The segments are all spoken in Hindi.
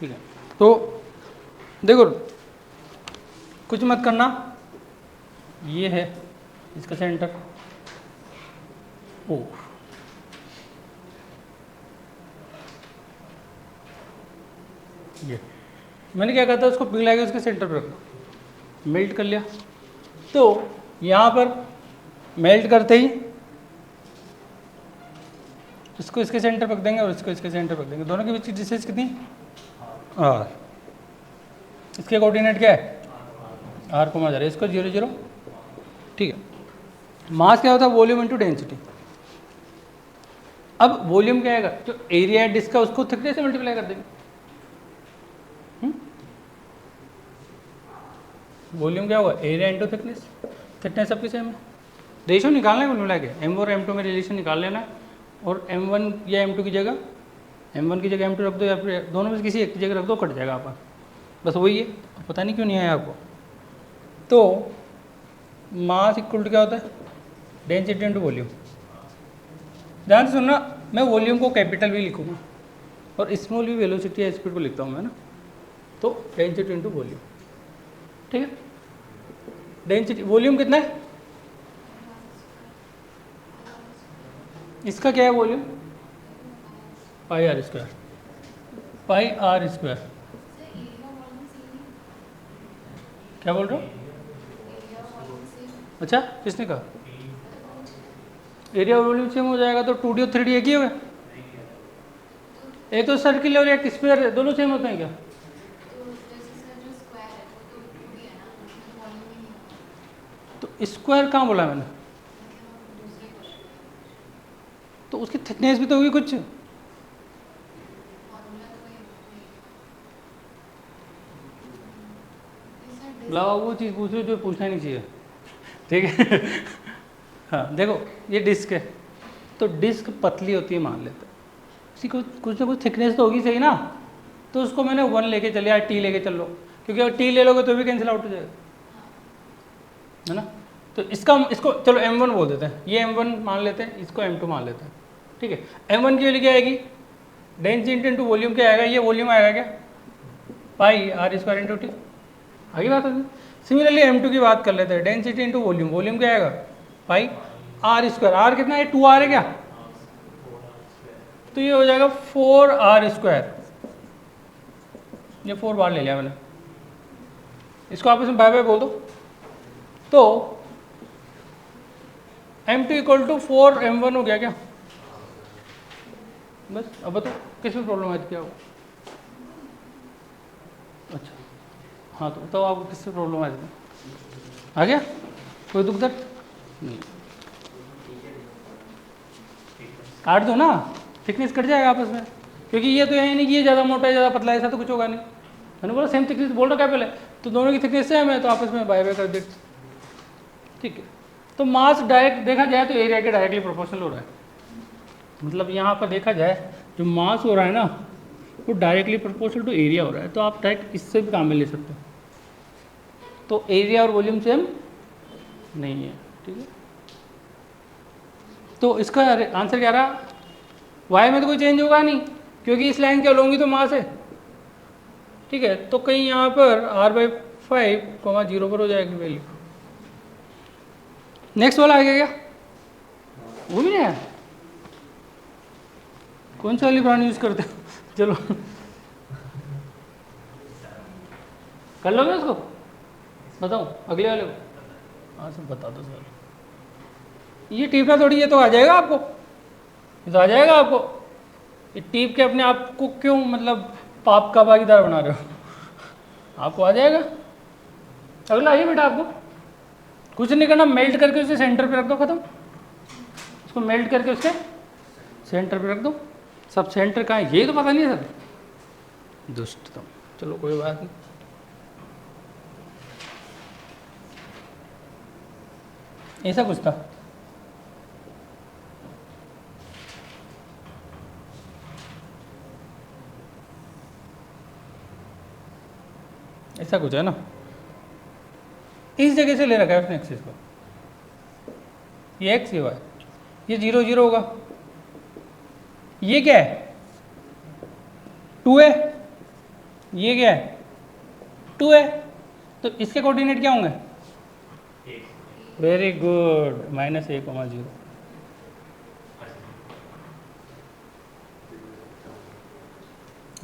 ठीक है, तो देखो कुछ मत करना, ये है इसका सेंटर ओ, ये मैंने क्या कहा था, उसको पिघला के उसके सेंटर पर रखना, मेल्ट कर लिया। तो यहाँ पर मेल्ट करते ही इसको इसके सेंटर पर रख देंगे और इसको इसके सेंटर पर रख देंगे। दोनों के बीच की डिस्टेंस कितनी, आर। इसके कोऑर्डिनेट क्या है, आर को मार, इसको 0 0। ठीक है, मास क्या होता है, वॉल्यूम इनटू डेंसिटी। अब वॉल्यूम क्या आएगा, जो एरिया है डिस्क का उसको थिकनेस से मल्टीप्लाई कर देंगे। वॉल्यूम क्या होगा, एरिया इंटू थिकनेस, थिकनेस सबकी सेम है। रेशियो निकालना है कुल मिला के, M और M2 में रिलेशन निकाल लेना है, और M1 या M2 की जगह M1 की जगह M2 रख दो, या फिर दोनों में से किसी एक की जगह रख दो, कट जाएगा आपका, बस वही है। पता नहीं क्यों नहीं आया आपको। तो मास इक्वल टू क्या होता है, डेंसिटी इंटू वॉल्यूम। ध्यान से सुनना, मैं वॉल्यूम को कैपिटल भी लिखूँगा और स्मॉल भी वेलोसिटी या स्पीड को लिखता हूँ मैं ना, तो डेंसिटी इंटू वॉल्यूम। ठीक है, डेंसिटी वॉल्यूम कितना है, इसका क्या है volume, pi r square, pi r square. क्या बोल रहे हो, अच्छा किसने कहा, एरिया और वॉल्यूम सेम हो जाएगा तो 2D और 3D एक ही होगा। एक तो सर्किल और एक स्क्वायर है, दोनों सेम होते हैं क्या, तो स्क्वायर कहाँ बोला मैंने, तो उसकी थिकनेस भी तो होगी कुछ। लाओ वो चीज़ पूछ रहे जो पूछना ही नहीं चाहिए, ठीक है। हाँ देखो, ये डिस्क है, तो डिस्क पतली होती है मान लेते हैं, उसी को कुछ ना कुछ थिकनेस तो होगी सही ना, तो उसको मैंने 1 लेके चले, या T लेके चल लो, क्योंकि अगर T ले लोगे तो भी कैंसिल आउट हो जाएगा, है ना। तो इसको चलो M1 बोल देते हैं, ये M1 मान लेते हैं, इसको M2 मान लेते हैं। ठीक है, M1 की वैल्यू क्या आएगी, डेंसिटी इंटू वॉल्यूम क्या आएगा, ये वॉल्यूम आएगा क्या, पाई आर स्क्वायर इंटू टी। आगे बात होगी। सिमिलरली M2 की बात कर लेते हैं, डेंसिटी इंटू वॉल्यूम, वॉल्यूम क्या आएगा, पाई आर स्क्वायर। आर कितना है, 2R है क्या, तो ये हो जाएगा 4R स्क्वायर। ये 4 बार ले लिया मैंने, इसको आपस में बाय बाय बोल दो। तो M2 इक्वल टू 4M1 हो गया क्या, बस। अब बताओ किस में प्रॉब्लम है, क्या हो, अच्छा हाँ, तो बताओ आपको किससे प्रॉब्लम है, आ गया कोई दुख दर्द नहीं, काट दो ना, थिकनेस कट जाएगा आपस में, क्योंकि ये तो है नहीं कि ये ज़्यादा मोटा है ज़्यादा पतला है, ऐसा तो कुछ होगा नहीं। मैंने बोला सेम थिकनेस बोल रहा क्या पहले, तो दोनों की थिकनेस सेम है, तो आपस में बाय बाय कर देते। ठीक है, तो मास डायरेक्ट देखा जाए तो एरिया के डायरेक्टली प्रोपोर्शनल हो रहा है, मतलब यहाँ पर देखा जाए जो मास हो रहा है ना, वो डायरेक्टली प्रोपोर्शनल टू एरिया हो रहा है, तो आप डायरेक्ट इससे भी काम में ले सकते हो। तो एरिया और वॉल्यूम सेम नहीं है, ठीक है। तो इसका आंसर क्या रहा, वाई में तो कोई चेंज होगा नहीं, क्योंकि इस लाइन के अलोंग ही तो मास है। ठीक है, तो कहीं यहाँ पर R/5, 0 पर हो जाएगी वैल्यू। नेक्स्ट वाला आ गया क्या, वो भी नहीं आया, कौन सा वाली ब्रांड यूज करते हो, चलो कर लोगे उसको, बताओ अगले वाले को, हाँ सब बता दो सर। ये टीपना थोड़ी, ये तो आ जाएगा आपको, ये तो आ जाएगा आपको, ये टीप के अपने आप को क्यों मतलब पाप का भागीदार बना रहे हो, आपको आ जाएगा। अगला आइए बेटा, आपको कुछ नहीं करना, मेल्ट करके उसे सेंटर पे रख दो, खत्म। उसको मेल्ट करके उसके सेंटर पे रख दो। सब सेंटर कहाँ है ये तो पता नहीं है सर, दुष्ट तुम, चलो कोई बात नहीं। ऐसा कुछ था, ऐसा कुछ है ना, इस जगह से ले रखा है उसने एक्सिस को, ये एक्स ये वाई, ये 0 0 होगा, ये क्या है 2 है, ये क्या है 2 है, तो इसके कोऑर्डिनेट क्या होंगे? Very good, -a,0।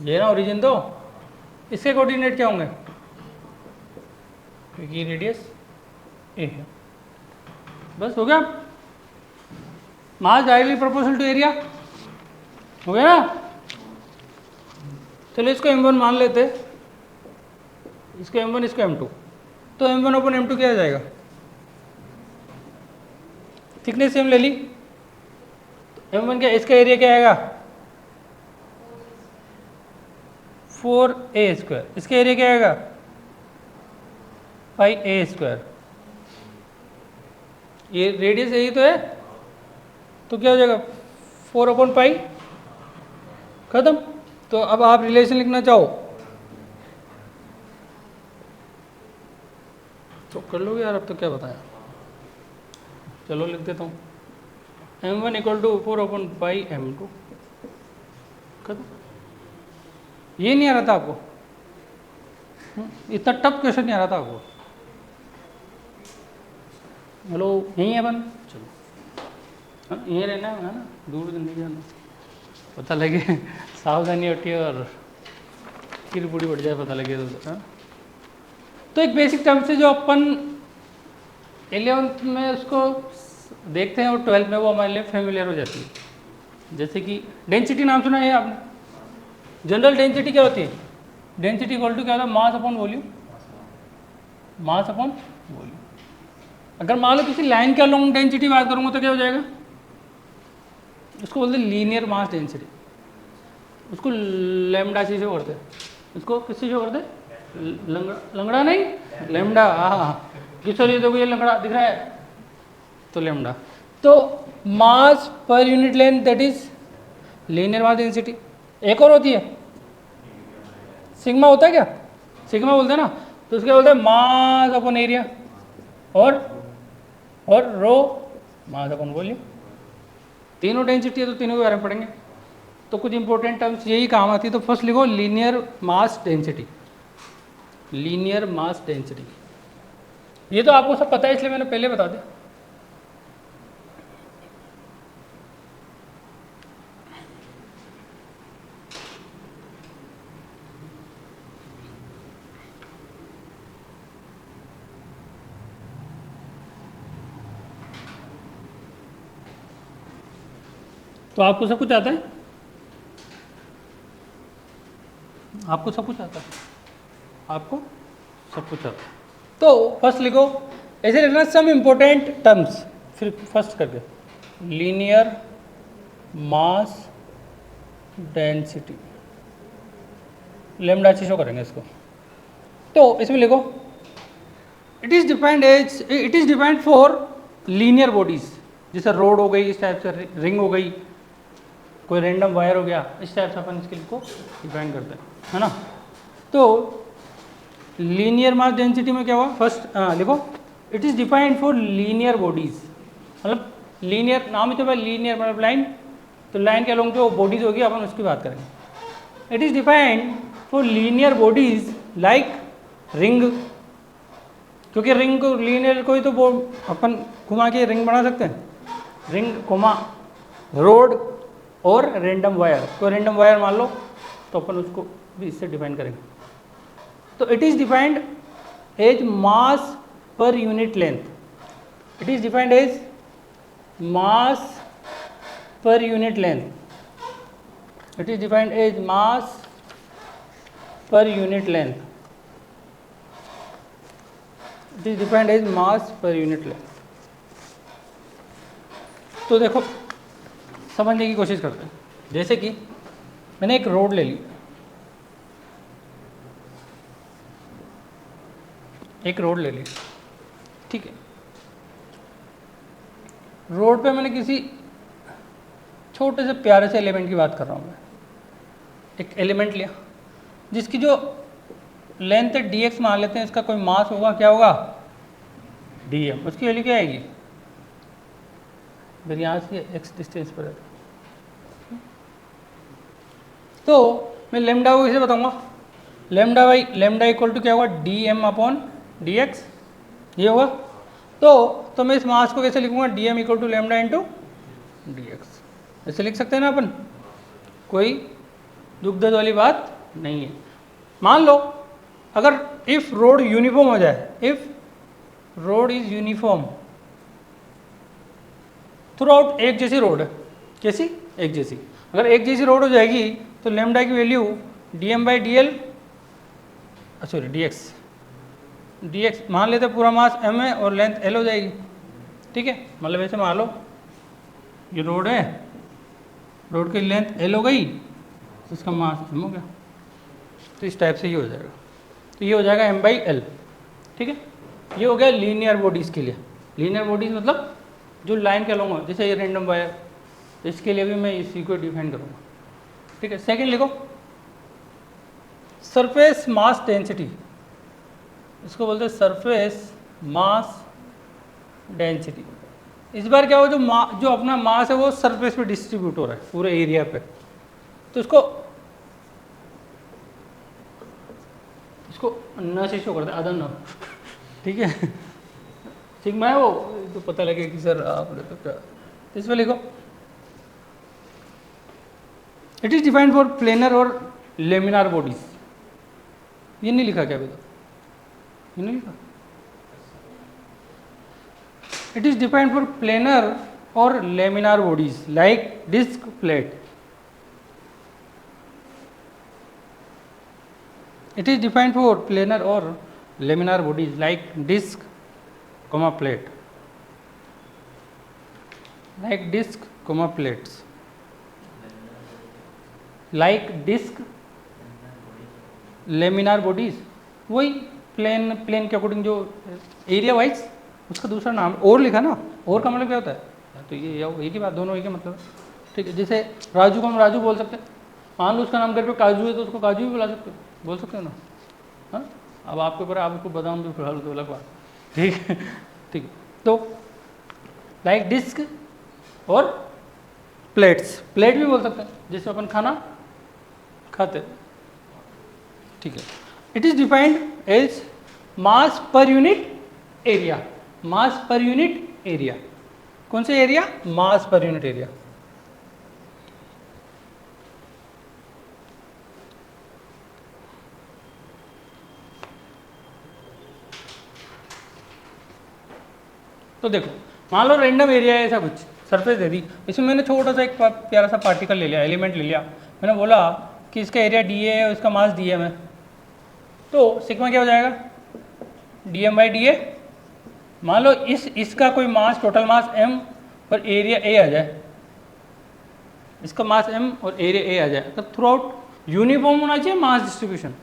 ये ना ओरिजिन, तो इसके कोऑर्डिनेट क्या होंगे? क्योंकि रेडियस ए है। बस हो गया। मास डायरेक्टली प्रोपोर्शनल टू एरिया, हो गया ना। चलो इसको m1 मान लेते, इसको m1 इसको m2, तो m1/m2 क्या आ जाएगा? थिकनेस सेम ले ली, m1 क्या, इसका एरिया क्या आएगा? 4a², इसका एरिया क्या आएगा? 5a²। ये रेडियस यही तो है, तो क्या हो जाएगा 4/π, खत्म। तो अब आप रिलेशन लिखना चाहो तो कर लोगे यार, अब तो क्या बताया। चलो लिख देता हूँ, m1 = 4/π m2, खत्म। ये नहीं आ रहा था आपको? इतना टफ क्वेश्चन नहीं आ रहा था आपको? हेलो, यहीं है अपन, चलो हाँ यहीं रहना है ना, दूर जिंदगी जाना, पता लगे सावधानी होती है और फिर पूरी बढ़ जाए पता लगे तो। हाँ, तो एक बेसिक टर्म से जो अपन 11th में उसको देखते हैं और 12th में वो हमारे लिए फेमिलियर हो जाती है। जैसे कि डेंसिटी नाम सुना है आपने? जनरल डेंसिटी क्या होती है? डेंसिटी इक्वल टू क्या होता है? Mass upon volume, mass upon volume. अगर मान लो किसी लाइन का लॉन्ग डेंसिटी बात करूँगा तो क्या हो जाएगा? उसको बोलते हैं लीनियर मास डेंसिटी, उसको लैम्डा से शो करते हैं। इसको किससे शो करते हैं? लंगड़ा नहीं, लैम्डा। हाँ, किसो ये देखो, ये लंगड़ा दिख रहा है तो लैम्डा। तो mass per unit length that is linear mass density. एक और होती है सिग्मा, होता है क्या? सिग्मा बोलते हैं ना, तो उसके बोलते हैं मास अपॉन एरिया, और रो मास अपॉन वॉल्यूम। तीनों डेंसिटी है तो तीनों के बारे में पढ़ेंगे। तो कुछ इंपॉर्टेंट टर्म्स यही काम आती है। तो फर्स्ट लिखो linear mass density, linear mass density. ये तो आपको सब पता है इसलिए मैंने पहले बता दिया। तो आपको सब कुछ आता है? आपको सब कुछ आता है? आपको सब कुछ आता है? तो फर्स्ट लिखो, ऐसे लिखना सम इंपॉर्टेंट टर्म्स, फिर फर्स्ट करके लीनियर मास डेंसिटी, लैम्डा से शो करेंगे इसको। तो इसमें लिखो it is defined for linear bodies, जैसे रोड हो गई, इस टाइप से रिंग हो गई, कोई रैंडम वायर हो गया, इस टाइप से अपन इसके को डिफाइन करते हैं, है ना। तो लीनियर मास डेंसिटी में क्या हुआ? फर्स्ट लिखो it is defined for linear bodies, मतलब लीनियर नाम ही तो भाई लीनियर मतलब लाइन, तो लाइन के अलोंग जो बॉडीज होगी अपन उसकी बात करेंगे। It is defined for linear bodies like ring, क्योंकि रिंग को लीनियर कोई तो वो अपन घुमा के रिंग बना सकते हैं, रिंग घुमा, रोड और रैंडम वायर, कोई रैंडम वायर मान लो तो अपन उसको भी इससे डिफाइन करेंगे। तो it is defined as mass per unit length, it is defined as mass per unit length, it is defined as mass per unit length, it is defined as mass per unit length. तो देखो समझने की कोशिश करते हैं। जैसे कि मैंने एक रोड ले ली, एक रोड ले ली, ठीक है। रोड पे मैंने किसी छोटे से प्यारे से एलिमेंट की बात कर रहा हूँ मैं, एक एलिमेंट लिया जिसकी जो लेंथ है dx मान लेते हैं, इसका कोई मास होगा, क्या होगा? dm, उसकी वैल्यू क्या आएगी? फिर यहाँ से x डिस्टेंस पर है, तो मैं लेमडा को किसे बताऊंगा? लेमडा इक्वल टू क्या होगा, d m upon d x, ये होगा। तो मैं इस मास को कैसे लिखूंगा, d m equal to lambda into d x, ऐसे लिख सकते हैं ना अपन, कोई दुख दर्द वाली बात नहीं है। मान लो अगर इफ रोड यूनिफॉर्म हो जाए, if road is uniform through out, एक जैसी रोड है, कैसी, एक जैसी, अगर एक जैसी रोड हो जाएगी तो लेमडा की value d m by d l, sorry d x मान लेते पूरा मास m है और लेंथ l हो जाएगी, ठीक है। मतलब ऐसे मान लो ये रोड है, रोड की लेंथ l हो गई तो इसका मास m हो गया, तो इस टाइप से ये हो जाएगा, तो ये हो जाएगा m बाई एल, ठीक है। ये हो गया लीनियर बॉडीज़ के लिए। लीनियर बॉडीज़ मतलब जो लाइन के अलॉन्ग हो, जैसे ये रैंडम वायर, तो इसके लिए भी मैं इसी को डिफाइन करूँगा, ठीक है। सेकंड लिखो सरफेस मास डेंसिटी, इसको बोलते हैं सरफेस मास डेंसिटी। इस बार क्या हो, जो अपना मास है वो सरफेस पे डिस्ट्रीब्यूट हो रहा है पूरे एरिया पे, तो इसको न से शो करते हैं, अदर न, ठीक है। सिग्मा है वो, तो पता लगे कि सर आपने तो क्या, तो इसमें लिखो it is defined for planar और लेमिनार बॉडीज। ये नहीं लिखा क्या अभी तो, ये नहीं लिखा। It is defined for planar और laminar bodies like disc plate. It is defined for planar और laminar bodies like disc comma plate, like disc comma plates, like disc laminar bodies, वही प्लेन के अकॉर्डिंग जो एरिया वाइज उसका दूसरा नाम और लिखा ना, और का मतलब क्या होता है, तो ये एक ही बात, दोनों एक ही मतलब, ठीक है। जैसे राजू को हम राजू बोल सकते हैं, मान लो उसका नाम घर पे काजू है तो उसको काजू भी बुला सकते हो, बोल सकते हो ना, हाँ। अब आपके ऊपर, आपको बादाम भी बुला लो तो अलग बात, ठीक है, ठीक है। तो लाइक डिस्क और प्लेट्स, प्लेट भी बोल सकते हैं जिसमें अपन खाना खाते, ठीक है। It is defined as mass per unit area, mass per unit area, कौन से एरिया, मास पर यूनिट एरिया। तो देखो मान लो रैंडम एरिया है, ऐसा कुछ सरफेस दे दी, इसमें मैंने छोटा सा एक प्यारा सा पार्टिकल ले लिया, एलिमेंट ले लिया, मैंने बोला कि इसका एरिया डी ए है, इसका मास डी एम है, तो सिग्मा क्या हो जाएगा, d m by d a. मान लो इसका कोई मास, टोटल मास m और एरिया a आ जाए, इसका मास m और एरिया a आ जाए, तो थ्रू आउट यूनिफॉर्म होना चाहिए मास डिस्ट्रीब्यूशन।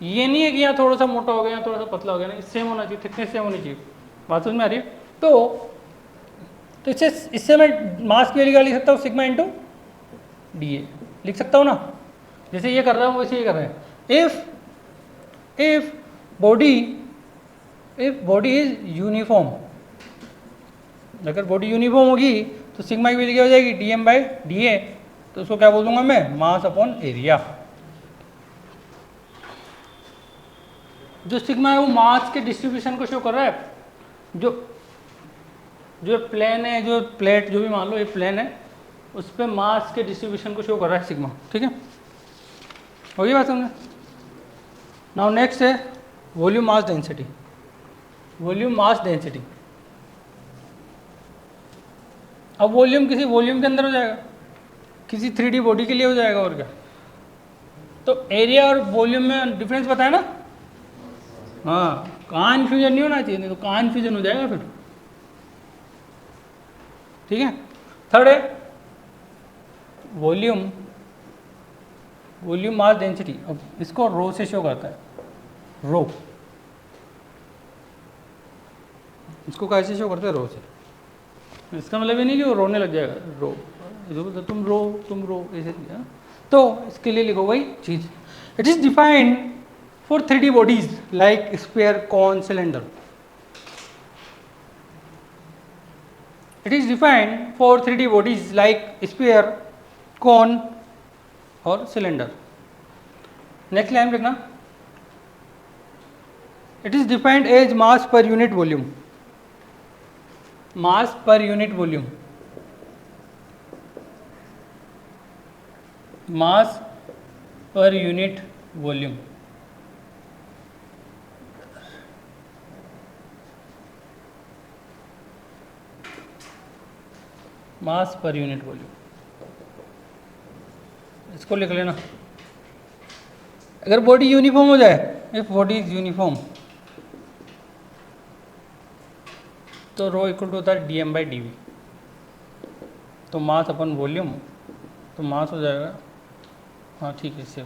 ये नहीं है कि यहाँ थोड़ा सा मोटा हो गया, यहाँ थोड़ा सा पतला हो गया, ना, सेम होना चाहिए, थिकनेस सेम होनी चाहिए। बात समझ में आ रही है। तो इससे मैं मास की वैल्यू क्या लिख सकता हूँ, सिग्मा इंटू डी ए लिख सकता हूँ ना, जैसे ये कर रहा हूँ वैसे ये कर रहे हैं। इफ बॉडी इज यूनिफॉर्म, अगर बॉडी यूनिफॉर्म होगी तो सिग्मा की वैल्यू क्या हो जाएगी, d m by d a, तो उसको क्या बोल दूंगा मैं, मास अपॉन एरिया। जो सिग्मा है वो मास के डिस्ट्रीब्यूशन को शो कर रहा है, जो प्लेन है, जो प्लेट, जो भी मान लो ये प्लेन है, उस पर मास के डिस्ट्रीब्यूशन को शो कर रहा है सिग्मा, ठीक है। हो गई बात समझे। नाउ नेक्स्ट है volume mass density. Volume mass density, अब वॉल्यूम किसी वॉल्यूम के अंदर हो जाएगा, किसी 3D बॉडी के लिए हो जाएगा, और क्या। तो एरिया और वॉल्यूम में डिफरेंस पता है ना, हाँ। कहाँ इन्फ्यूजन नहीं होना चाहिए, नहीं तो कहाँ इन्फ्यूजन हो जाएगा फिर, ठीक है। थर्ड है वॉल्यूम मास डेंसिटी। अब इसको रो से शो करता है, रो, इसको कैसे शो करते हैं, रो से। इसका मतलब ये नहीं कि वो रोने लग जाएगा, रो, तुम रो ऐसे, तो इसके लिए लिखो वही चीज। It is defined for 3D bodies like sphere, cone, cylinder. It is defined for 3D bodies like sphere, cone और cylinder. Next line देखना, it is defined as mass per unit volume, mass per unit volume, mass per unit volume. Mass per unit volume, इसको लिख लेना। अगर बॉडी यूनिफॉर्म हो जाए, इफ बॉडी इज यूनिफॉर्म, तो रो इक्वल टू होता है d m by d v. तो मास अपन वॉल्यूम, तो मास हो जाएगा, हाँ ठीक है, इससे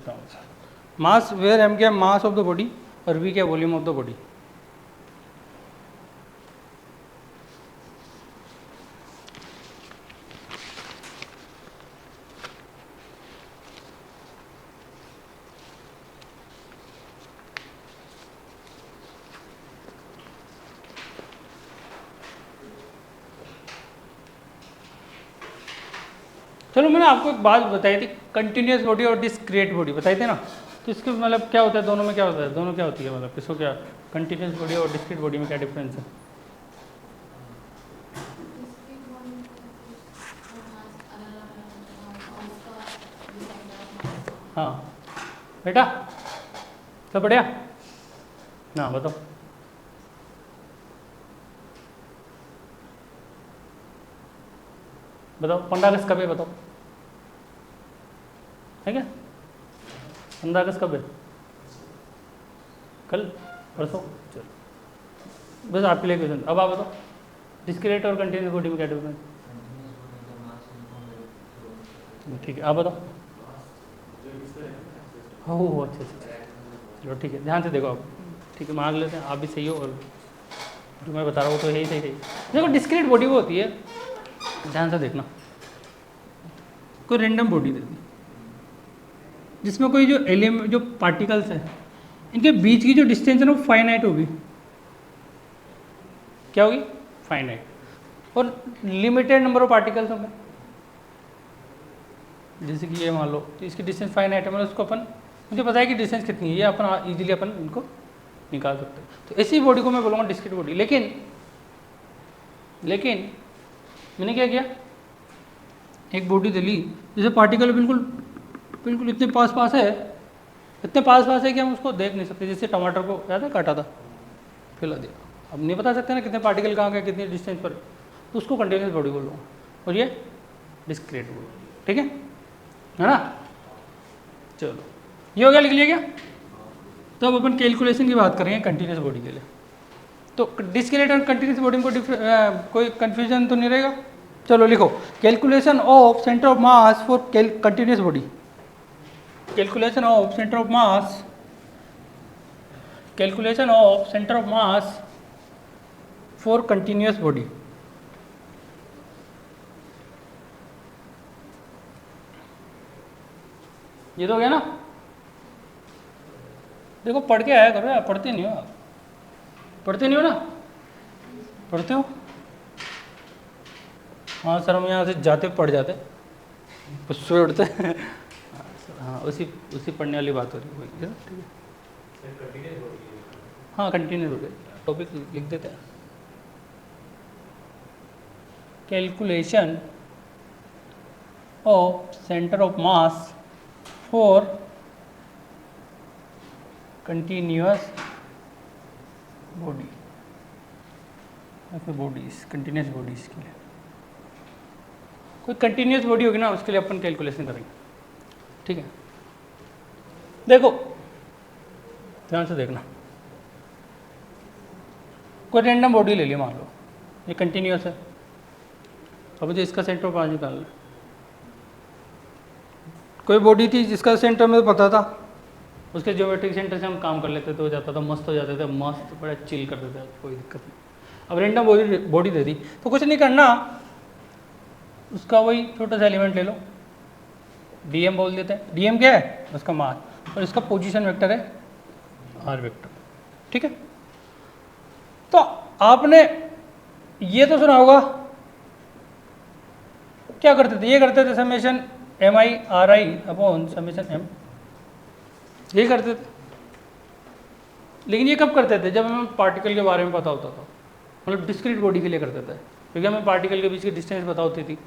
मास वेयर एम क्या, मास ऑफ द बॉडी, और वी क्या, वॉल्यूम ऑफ द बॉडी। चलो मैंने आपको एक बात बताई थी, कंटिन्यूस बॉडी और डिस्क्रीट बॉडी बताई थी ना, तो इसके मतलब क्या होता है, दोनों में क्या होता है, दोनों क्या होती है, मतलब किसको क्या, कंटिन्यूस बॉडी और डिस्क्रीट बॉडी में क्या डिफरेंस है? हाँ बेटा, सब बढ़िया ना, बताओ। बताओ 15 अगस्त कब है, बताओ, है क्या? 15 अगस्त कब है? कल, परसों, चलो बस आपके लिए क्वेश्चन। अब आप बताओ, डिस्क्रीट और कंटिन्यूस बॉडी में क्या डिफरेंस? ठीक है, आप बताओ। हो अच्छा अच्छा, चलो ठीक है, ध्यान से देखो आप, ठीक है, मांग लेते हैं, आप भी सही हो और जो मैं बता रहा हूँ तो यही सही। देखो डिस्क्रीट बॉडी वो होती है, ध्यान से देखना, कोई रेंडम बॉडी दे दी जिसमें कोई जो एलिमेंट, जो पार्टिकल्स है, इनके बीच की जो डिस्टेंस है ना वो फाइनाइट होगी। क्या होगी? फाइनाइट, और लिमिटेड नंबर ऑफ पार्टिकल्स होंगे। जैसे कि ये मान लो, तो इसकी डिस्टेंस फाइनाइट है, मतलब उसको अपन, मुझे पता है कि डिस्टेंस कितनी है, ये अपन इजीली अपन इनको निकाल सकते हैं। तो ऐसी बॉडी को मैं बोलूँगा डिस्क्रीट बॉडी। लेकिन मैंने क्या किया, एक बॉडी दे ली, जैसे पार्टिकल बिल्कुल इतने पास है, इतने पास है कि हम उसको देख नहीं सकते। जैसे टमाटर को याद है, काटा था, फैला दिया, अब नहीं बता सकते ना कितने पार्टिकल कहाँ गए, कितनी डिस्टेंस पर, तो उसको कंटिन्यूस बॉडी बोलूँगा, और ये डिस्क्रीट बॉडी। ठीक है ना? चलो ये हो गया, लिख लिया क्या? तो अब अपन कैलकुलेशन की बात करेंगे कंटिन्यूस बॉडी के लिए। तो डिस्क्रीट और कंटिन्यूस बॉडी को कोई कन्फ्यूजन तो नहीं रहेगा? चलो लिखो, calculation of centre of mass for continuous body. Calculation of center of mass for continuous body। ये तो हो गया ना? देखो पढ़ के आया करो यार, पढ़ते नहीं हो आप, पढ़ते नहीं हो ना? पढ़ते हो? हाँ सर, हम यहाँ से जाते पढ़ जाते, गुस्से उड़ते हाँ, उसी पढ़ने वाली बात हो रही है। ठीक है, हाँ कंटिन्यूस हो गया, टॉपिक लिख देते हैं। Calculation of centre of mass for continuous body, bodies, continuous bodies के लिए कोई कंटिन्यूस बॉडी होगी ना, उसके लिए अपन कैलकुलेशन करेंगे। ठीक है, देखो ध्यान से देखना, कोई रैंडम बॉडी ले लिया, मान लो ये कंटिन्यूस है, अब मुझे इसका सेंटर ऑफ मास निकालना है। कोई बॉडी थी जिसका सेंटर में पता था, उसके ज्योमेट्रिक सेंटर से हम काम कर लेते थे, हो जाता था, मस्त हो जाते थे, मस्त बड़ा चिल कर देते थे, कोई दिक्कत नहीं। अब रैंडम बॉडी दे दी तो कुछ नहीं करना, उसका वही छोटा सा एलिमेंट ले लो, डीएम बोल देते हैं। डीएम क्या है? उसका मास, और इसका पोजीशन वेक्टर है आर वेक्टर। ठीक है, तो आपने ये तो सुना होगा, क्या करते थे? ये करते थे summation m i r i upon summation m, ये करते थे। लेकिन ये कब करते थे? जब हमें पार्टिकल के बारे में पता होता था, मतलब डिस्क्रीट बॉडी के लिए करते थे, क्योंकि हमें पार्टिकल के बीच की डिस्टेंस पता होती थी,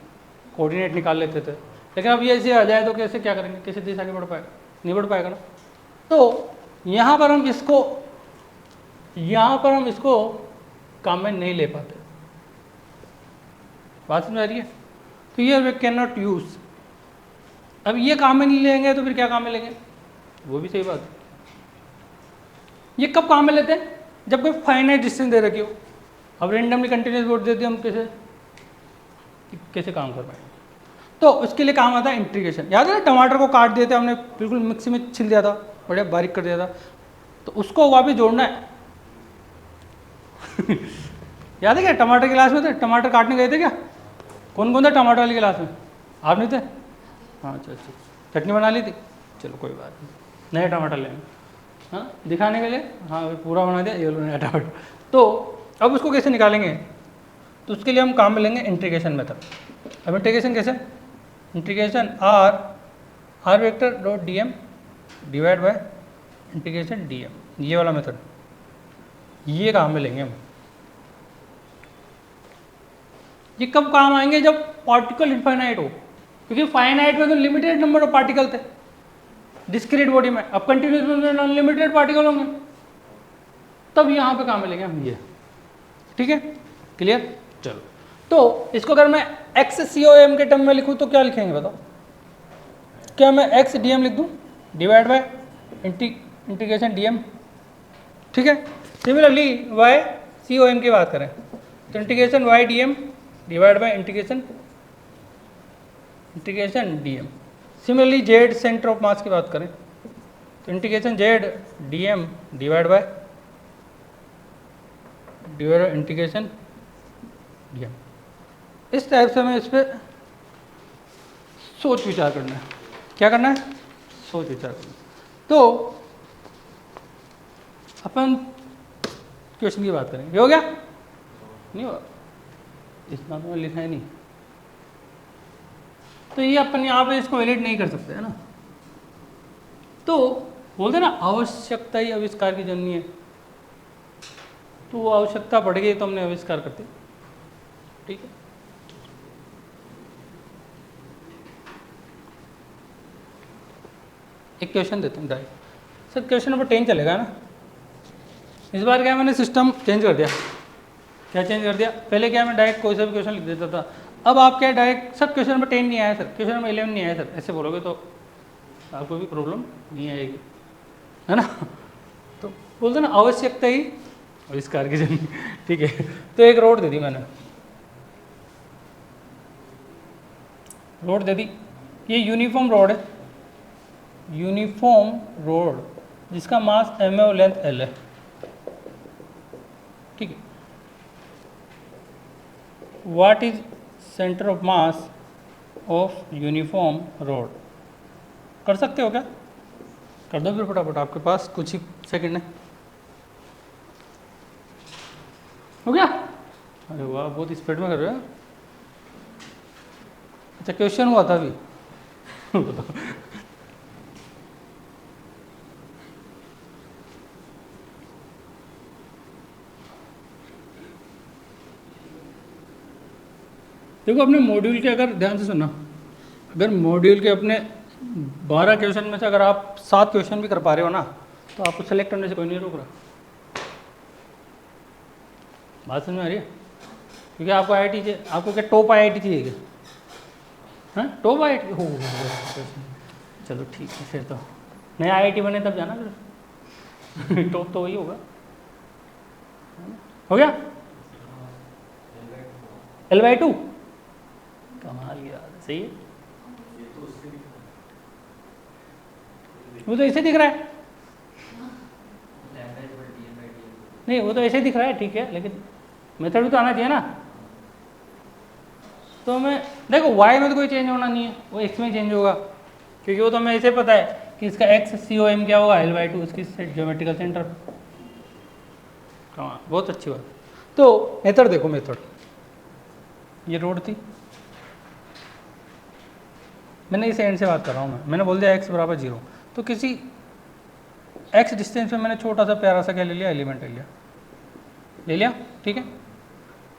कोऑर्डिनेट निकाल लेते थे। लेकिन अब ये ऐसे आ जाए तो कैसे क्या करेंगे, कैसे देश आगे बढ़ पाएगा? नहीं बढ़ पाएगा ना। तो यहाँ पर हम इसको काम में नहीं ले पाते। बात समझ आ रही है? तो ये वी कैन नॉट यूज। अब ये काम में नहीं लेंगे तो फिर क्या काम में लेंगे? वो भी सही बात है। ये कब काम में लेते हैं? जब कोई फाइनाइट डिस्टेंस दे रखी हो। अब रेंडमली कंटिन्यूस बोर्ड देते हम कैसे काम कर पाएंगे? तो उसके लिए काम आता है इंटीग्रेशन। याद है टमाटर को काट दिया था हमने, बिल्कुल मिक्सी में छिल दिया था, बढ़िया बारीक कर दिया था, तो उसको वापस जोड़ना है। याद है क्या टमाटर की क्लास में थे? टमाटर काटने गए थे क्या? कौन कौन था टमाटर वाली क्लास में? आप नहीं थे? हाँ अच्छा अच्छा, चटनी बना ली थी, चलो कोई बात नहीं, नए टमाटर लेंगे, हाँ दिखाने के लिए, हाँ पूरा बना दिया, ये लो नया टमाटर। तो अब उसको कैसे निकालेंगे? तो उसके लिए हम काम में लेंगे इंटीग्रेशन मेथड। अब इंटीग्रेशन कैसे? Integration r vector dot d m divide by integration d m, ये वाला मेथड, ये काम में लेंगे हम। ये कब काम आएंगे? जब पार्टिकल इनफाइनाइट हो, क्योंकि फाइनाइट में तो लिमिटेड नंबर ऑफ पार्टिकल थे डिस्क्रीट बॉडी में, अब कंटिन्यूस में अनलिमिटेड पार्टिकल होंगे, तब यहाँ पे काम में लेंगे हम ये। ठीक है, क्लियर? चलो, तो इसको अगर मैं एक्स सी ओ एम के टर्म में लिखूँ तो क्या लिखेंगे बताओ? क्या मैं एक्स डी एम लिख दूँ divide by integration d m? ठीक है। Similarly y c o m की बात करें तो integration y d m divide by integration d m. Similarly z centre of mass की बात करें तो integration z d m divide by integration d m. इस टाइप से हमें इस पर सोच विचार करना है। क्या करना है? सोच विचार करना है। तो अपन क्वेश्चन की बात करेंगे। ये हो गया? नहीं होगा, इतना तो लिखा है नहीं, तो ये अपन यहाँ पे इसको वैलिड नहीं कर सकते है ना। तो बोलते ना आवश्यकता ही आविष्कार की जननी है, तो वो आवश्यकता बढ़ गई तो हमने आविष्कार करते। ठीक है, एक क्वेश्चन देते हैं डायरेक्ट। सर क्वेश्चन नंबर 10 चलेगा ना? इस बार क्या मैंने सिस्टम चेंज कर दिया। क्या चेंज कर दिया? पहले क्या मैं डायरेक्ट कोई सा भी क्वेश्चन लिख देता था, अब आप क्या डायरेक्ट सर क्वेश्चन नंबर 10 नहीं आया सर, क्वेश्चन नंबर 11 नहीं आया सर, ऐसे बोलोगे तो आपको भी प्रॉब्लम नहीं आएगी, है ना। तो बोलते ना आवश्यकता ही आविष्कार की जननी। ठीक है, तो एक रोड दे दी मैंने, रोड दे दी, ये यूनिफॉर्म रोड है, यूनिफॉर्म रोड जिसका मास एम है और लेंथ एल है। ठीक है, what is centre of mass of uniform road? कर सकते हो क्या? कर दो फिर फटाफट, आपके पास कुछ ही सेकंड है। हो गया? अरे वाह, बहुत स्पीड में कर रहे हो। अच्छा क्वेश्चन हुआ था अभी। देखो अपने मॉड्यूल के, अगर ध्यान से सुनना, अगर मॉड्यूल के अपने 12 क्वेश्चन में से अगर आप 7 क्वेश्चन भी कर पा रहे हो ना, तो आपको सेलेक्ट करने से कोई नहीं रोक रहा। बात समझ में आ रही है? क्योंकि आपको IIT चाहिए, आपको क्या टॉप IIT चाहिए क्या? हाँ टॉप IIT हो, चलो ठीक है, फिर तो नया IIT बने तब जाना फिर। टॉप तो वही होगा। हो गया? L/2 कमाल की बात है, सही है। वो तो ऐसे दिख रहा है, नहीं वो तो ऐसे दिख रहा है, ठीक है, लेकिन मेथड भी तो आना चाहिए ना। तो मैं देखो y में तो कोई चेंज होना नहीं है, वो x में चेंज होगा, क्योंकि वो तो हमें ऐसे पता है कि इसका x COM क्या होगा, L/2 इसकी ज्योमेट्रिकल सेंटर। हाँ बहुत अच्छी बात। तो मेथड देखो, मेथड ये रोड थी, मैंने इस एंड से बात कर रहा हूँ मैंने बोल दिया x बराबर 0, तो किसी एक्स डिस्टेंस में मैंने छोटा सा प्यारा सा क्या ले लिया, एलिमेंट ले लिया, ठीक है।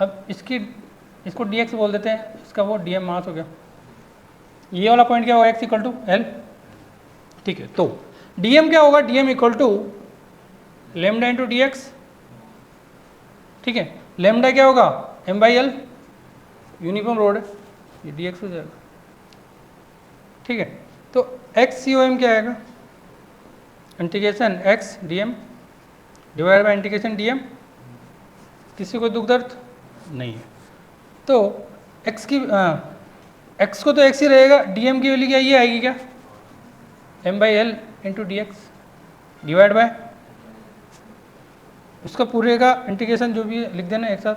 अब इसको dx बोल देते हैं, इसका वो dm मास हो गया। ये वाला पॉइंट क्या होगा, x इक्वल टू एल, ठीक है। तो dm क्या होगा, dm equal to lambda into d x, ठीक है। लेमडा क्या होगा, m by l, uniform rod है, ये dx हो जाएगा, ठीक है। तो x COM क्या आएगा, integration x dm divide by integration dm। किसी को दुख दर्द नहीं है, तो x x को तो x ही रहेगा, dm की वैल्यू क्या ये आएगी क्या, m by L into d x divide by उसका पूरे का इंटीग्रेशन जो भी है लिख देना एक साथ,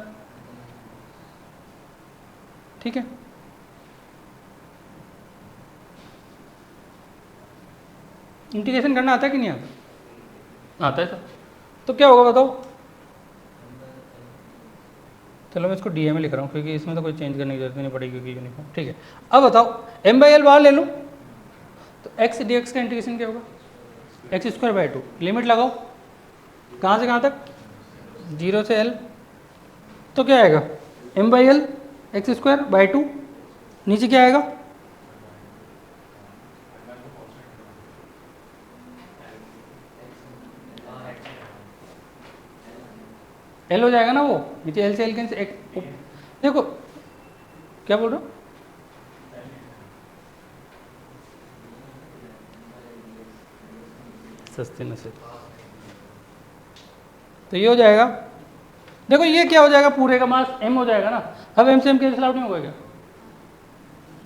ठीक है। इंटीग्रेशन करना आता है कि नहीं आता, आता है सर। तो क्या होगा बताओ, चलो मैं इसको डी में लिख रहा हूँ क्योंकि इसमें तो कोई चेंज करने की जरूरत नहीं पड़ेगी क्योंकि यूनिफॉर्म, ठीक है। अब बताओ m बाई एल बाहर ले लूँ तो x dx का इंटीग्रेशन क्या होगा, x square by two, limit लगाओ कहाँ से कहाँ तक, 0 से l, तो क्या आएगा m by L x square by two, नीचे क्या आएगा, l हो जाएगा ना वो, नीचे l से l कैंसिल, एक देखो क्या बोल रहे हो, सस्ते नशे, तो ये हो जाएगा। देखो ये क्या हो जाएगा, पूरे का मास m हो जाएगा ना। अब m से m कैंसिल आउट नहीं होगा क्या,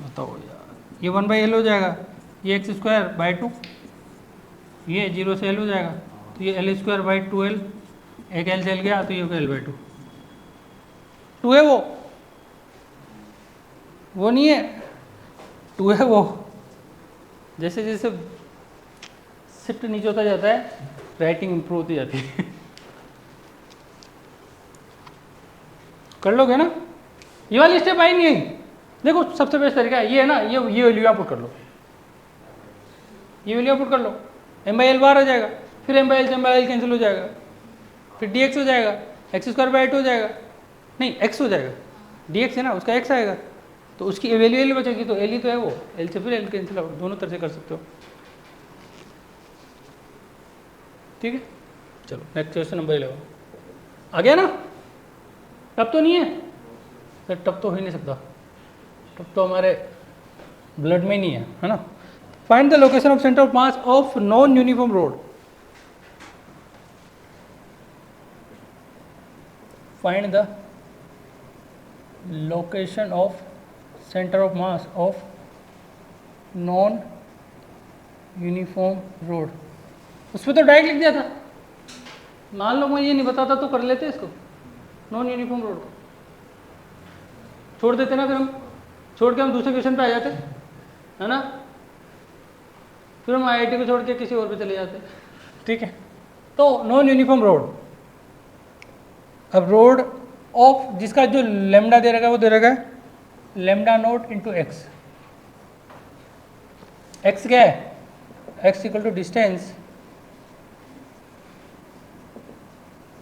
बताओ यार, ये 1 बाई एल हो जाएगा, ये एक्स स्क्वायर बाई टू, ये 0 से l हो जाएगा, तो ये L square by two L, एक एल से l गया तो ये हो गया एल बाई टू, टू है वो नहीं है, टू है वो। जैसे जैसे शिफ्ट नीचे होता जाता है राइटिंग इंप्रूव होती जाती है। कर लोगे ना, ये वाली स्टेप आई नहीं आई, देखो सबसे बेस्ट तरीका है ये है ना, ये वैल्यू यहाँ पुट कर लो, ये वैल्यू पुट कर लो, m बाई एल बाहर आ जाएगा, फिर m बाई एल से m बाई एल कैंसिल हो जाएगा, फिर dx हो जाएगा, एक्स स्क्वायर बाई 8 हो जाएगा, नहीं x हो जाएगा, dx है ना उसका x आएगा, तो उसकी वैल्यू एल बचेगी, तो एल ही तो है वो, एल से फिर एल कैंसिल आउट, दोनों तरह से कर सकते हो, ठीक है। चलो नेक्स्ट क्वेश्चन नंबर 11 आ गया ना, टब तो नहीं है सर, टब तो हो ही नहीं सकता, टब तो हमारे ब्लड में ही नहीं है ना। Find the location of centre of mass of non uniform road, find the location of centre of mass of non uniform road, उस पर तो डायरेक्ट लिख दिया था, मान लो मैं ये नहीं बताता तो कर लेते इसको, नॉन यूनिफॉर्म रोड को छोड़ देते ना, फिर हम छोड़ के हम दूसरे क्वेश्चन पे आ जाते है ना, फिर हम आईआईटी को छोड़ के किसी और पे चले जाते, ठीक है। तो नॉन यूनिफॉर्म रोड, अब रोड ऑफ जिसका जो लेमडा दे रखा है वो दे रखा है lambda naught into x, x क्या है, x equal to distance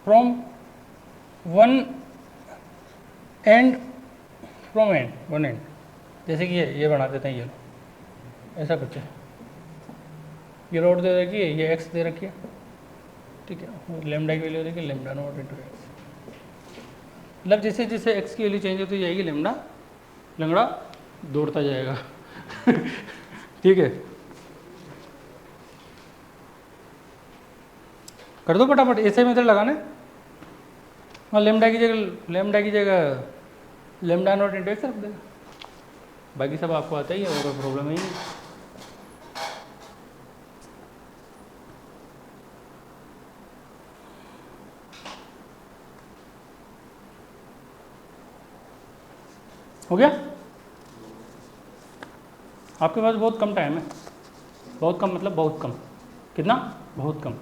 from one end, from end, one end, जैसे कि ये बना देते हैं, ये ऐसा कुछ है, ये रोड दे रखी है, ये एक्स दे रखी है, ठीक है, लेमडा की वैल्यू देखिए लेमडा नोट इंटू एक्स, मतलब जैसे जैसे एक्स की वैल्यू चेंज होती जाएगी लेमडा लंगड़ा दौड़ता जाएगा। ठीक है, कर दो फटाफट, ऐसे मेथड लगाने, हाँ लेमडा की जगह लेमडा नोट इंटू एक्स रख देगा, बाकी सब आपको आता ही है, और कोई प्रॉब्लम ही नहीं। हो गया, आपके पास बहुत कम टाइम है, बहुत कम मतलब बहुत कम, कितना, बहुत कम।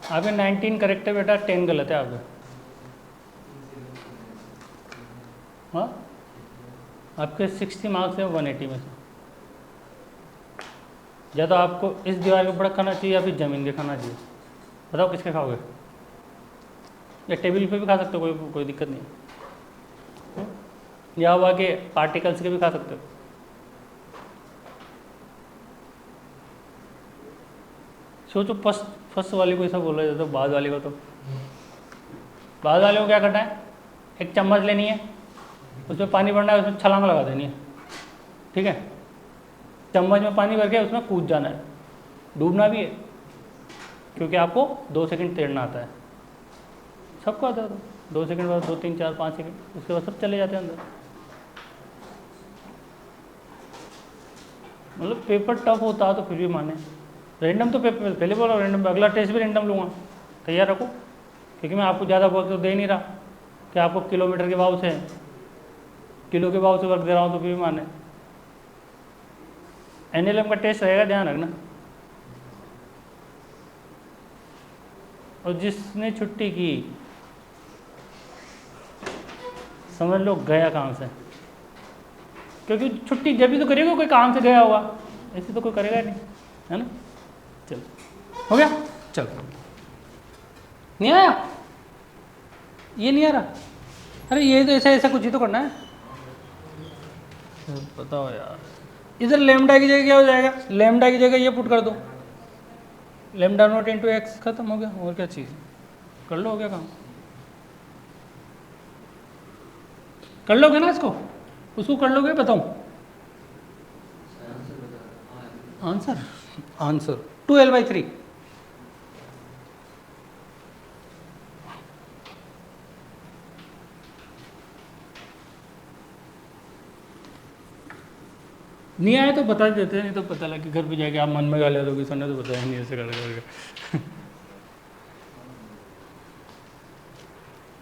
आपके 19 करेक्ट है बेटा, 10 गलत है आपका, हाँ, आपके 60 मार्क्स हैं 180 में से। या तो आपको इस दीवार के ऊपर खाना चाहिए या फिर ज़मीन के खाना चाहिए, बताओ किसके खाओगे? या टेबल पे भी खा सकते हो, कोई दिक्कत नहीं है। या हुआ कि पार्टिकल्स के भी खा सकते हो। सोचो फर्स्ट वाली को ऐसा बोला जाता है, बाद वाली को तो बाद वाले को क्या करना है, एक चम्मच लेनी है, उसमें पानी भरना है, उसमें छलांग लगा देनी है, ठीक है। चम्मच में पानी भर के उसमें कूद जाना है, डूबना भी है, क्योंकि आपको 2 सेकंड तैरना आता है, सबको आता है। तो 2 सेकंड बाद 2 3 4 5 सेकंड, उसके बाद सब चले जाते हैं अंदर। मतलब पेपर टफ होता है तो फिर भी माने। रैंडम तो पेपर पहले बोला, रैंडम, अगला टेस्ट भी रैंडम लूँगा, तैयार रखो, क्योंकि मैं आपको ज़्यादा वर्क तो दे नहीं रहा कि आपको किलोमीटर के भाव से, किलो के भाव से वर्क दे रहा हूँ तो फिर भी माने। NLM का टेस्ट रहेगा, ध्यान रखना। और जिसने छुट्टी की समझ लो गया काम से, क्योंकि छुट्टी जब भी तो करेगा कोई काम से गया होगा, ऐसे तो कोई करेगा नहीं, है ना। चलो हो गया, चलो नहीं आया, ये नहीं आ रहा, अरे ये तो ऐसा कुछ ही तो करना है, बताओ यार। इधर लेमडा की जगह क्या हो जाएगा, लेमडा की जगह ये पुट कर दो, लेमडा नॉट इंटू एक्स, खत्म हो गया। और क्या चीज़ कर लो, हो गया काम, कर लोगे ना इसको, उसको कर लोगे, बताऊं आंसर 2L/3। नहीं आए तो बता देते हैं, नहीं तो पता लगे घर पे जाके आप मन में गाले दोगे, सर ने तो बताया नहीं ऐसे करके।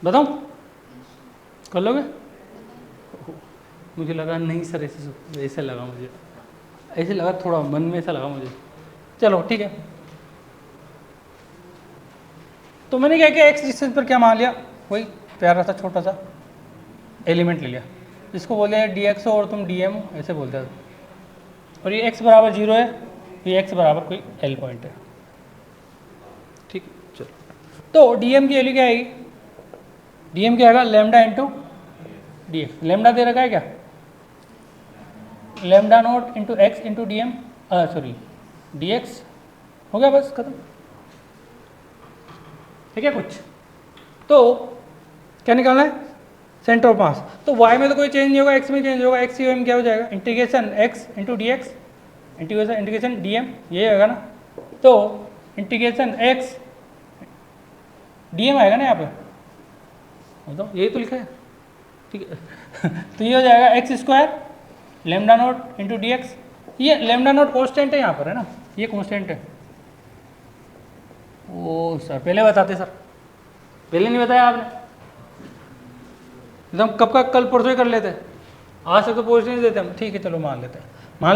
बताऊं, कर लोगे? मुझे लगा नहीं सर, ऐसे लगा मुझे, ऐसे लगा थोड़ा मन में, ऐसा लगा मुझे। चलो ठीक है, तो मैंने क्या किया, एक्स डिस्टेंस पर क्या मान लिया, वही प्यारा सा छोटा सा एलिमेंट ले लिया, जिसको बोले हैं dx और तुम dm ऐसे बोलते हो। और ये x बराबर 0 है, ये x बराबर कोई l पॉइंट है, ठीक। चलो, तो dm की वैल्यू क्या आएगी, dm क्या आएगा, लेमडा इंटू dx। लेमडा दे रखा है क्या, lambda naught into x into d m, sorry dx, हो गया, बस खत्म, ठीक है। कुछ तो क्या निकालना है, सेंटर ऑफ मास। तो y में तो कोई चेंज नहीं होगा, x में चेंज होगा, x की में क्या हो जाएगा, integration x into d x, integration d m, ये होगा ना। तो इंटीग्रेशन x डी एम आएगा ना यहाँ पे, तो यही तो लिखा है, ठीक है। तो ये हो जाएगा x square lambda naught into d x. ये लेमडा नॉट कॉन्स्टेंट है यहाँ पर, है ना, ये कॉन्स्टेंट है। ओ सर पहले बताते, सर पहले नहीं बताया आपने, एकदम कब का कल परसों ही कर लेते, आज तक तो पूछ नहीं देते हम, ठीक है चलो मान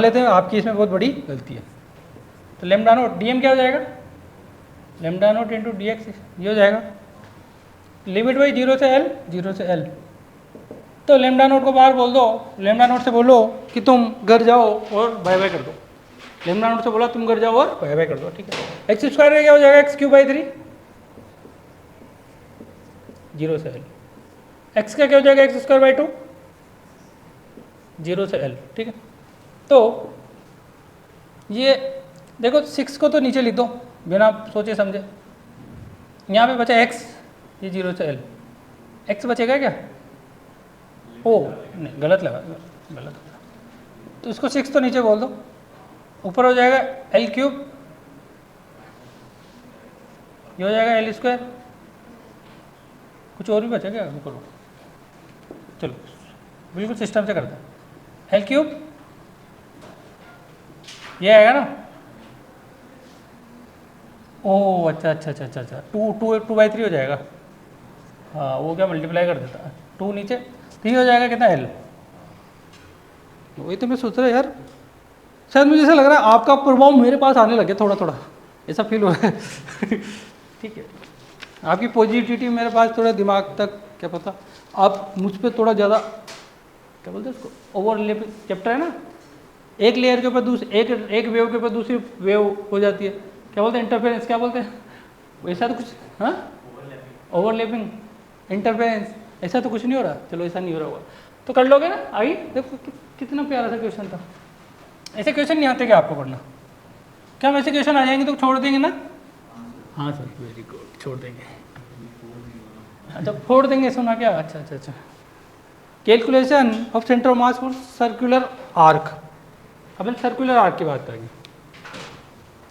लेते हैं आपकी इसमें बहुत बड़ी गलती है। तो लेमडा नॉट डी एम क्या हो जाएगा, lambda naught into d x, ये हो जाएगा लिमिट भाई 0 से L। तो लेमडा नोट को बाहर बोल दो, लेमडा नोट से बोलो कि तुम घर जाओ और बाय बाय कर दो, लेमडा नोट से बोला तुम घर जाओ और बाय बाय कर दो, ठीक है। एक्स स्क्वायर का क्या हो जाएगा, x³/3, 0 से L। एक्स का क्या हो जाएगा, x²/2, 0 से L, ठीक है। तो ये देखो 6 को तो नीचे लिख दो बिना सोचे समझे, यहाँ पे बचा x, ये 0 से L, x बचेगा क्या, ओ नहीं गलत लगा, तो इसको 6 तो नीचे बोल दो, ऊपर हो जाएगा L³, ये हो जाएगा L²। कुछ और भी बचा क्या, करो चलो बिल्कुल सिस्टम से करते हैं। L³ ये आएगा ना, ओह अच्छा 2/3 हो जाएगा, हाँ वो क्या मल्टीप्लाई कर देता है, 2 नीचे, तो ये हो जाएगा कितना L। वही तो मैं सोच रहा यार, शायद मुझे ऐसा लग रहा है आपका प्रभाव मेरे पास आने लगे, थोड़ा थोड़ा ऐसा फील हो रहा है। ठीक है, आपकी पॉजिटिविटी मेरे पास थोड़ा दिमाग तक, क्या पता आप मुझ पर थोड़ा ज़्यादा क्या बोलते हैं उसको, ओवरलैप चैप्टर है ना, एक लेयर के ऊपर दूसरी एक वेव के ऊपर दूसरी वेव हो जाती है, क्या बोलते हैं, इंटरफेरेंस, क्या बोलते हैं, ऐसा तो कुछ, हाँ ओवरलैपिंग, इंटरफेरेंस, ऐसा तो कुछ नहीं हो रहा, चलो ऐसा नहीं हो रहा होगा तो कर लोगे ना। आइए देखो कितना प्यारा सा क्वेश्चन था। ऐसे क्वेश्चन नहीं आते क्या आपको पढ़ना? क्या हम ऐसे क्वेश्चन आ जाएंगे तो छोड़ देंगे ना? हाँ सर वेरी गुड, छोड़ देंगे। अच्छा फोड़ देंगे, सुना क्या? अच्छा अच्छा अच्छा। Calculation of centre of mass for circular arc, upon circular arc की बात करेंगे।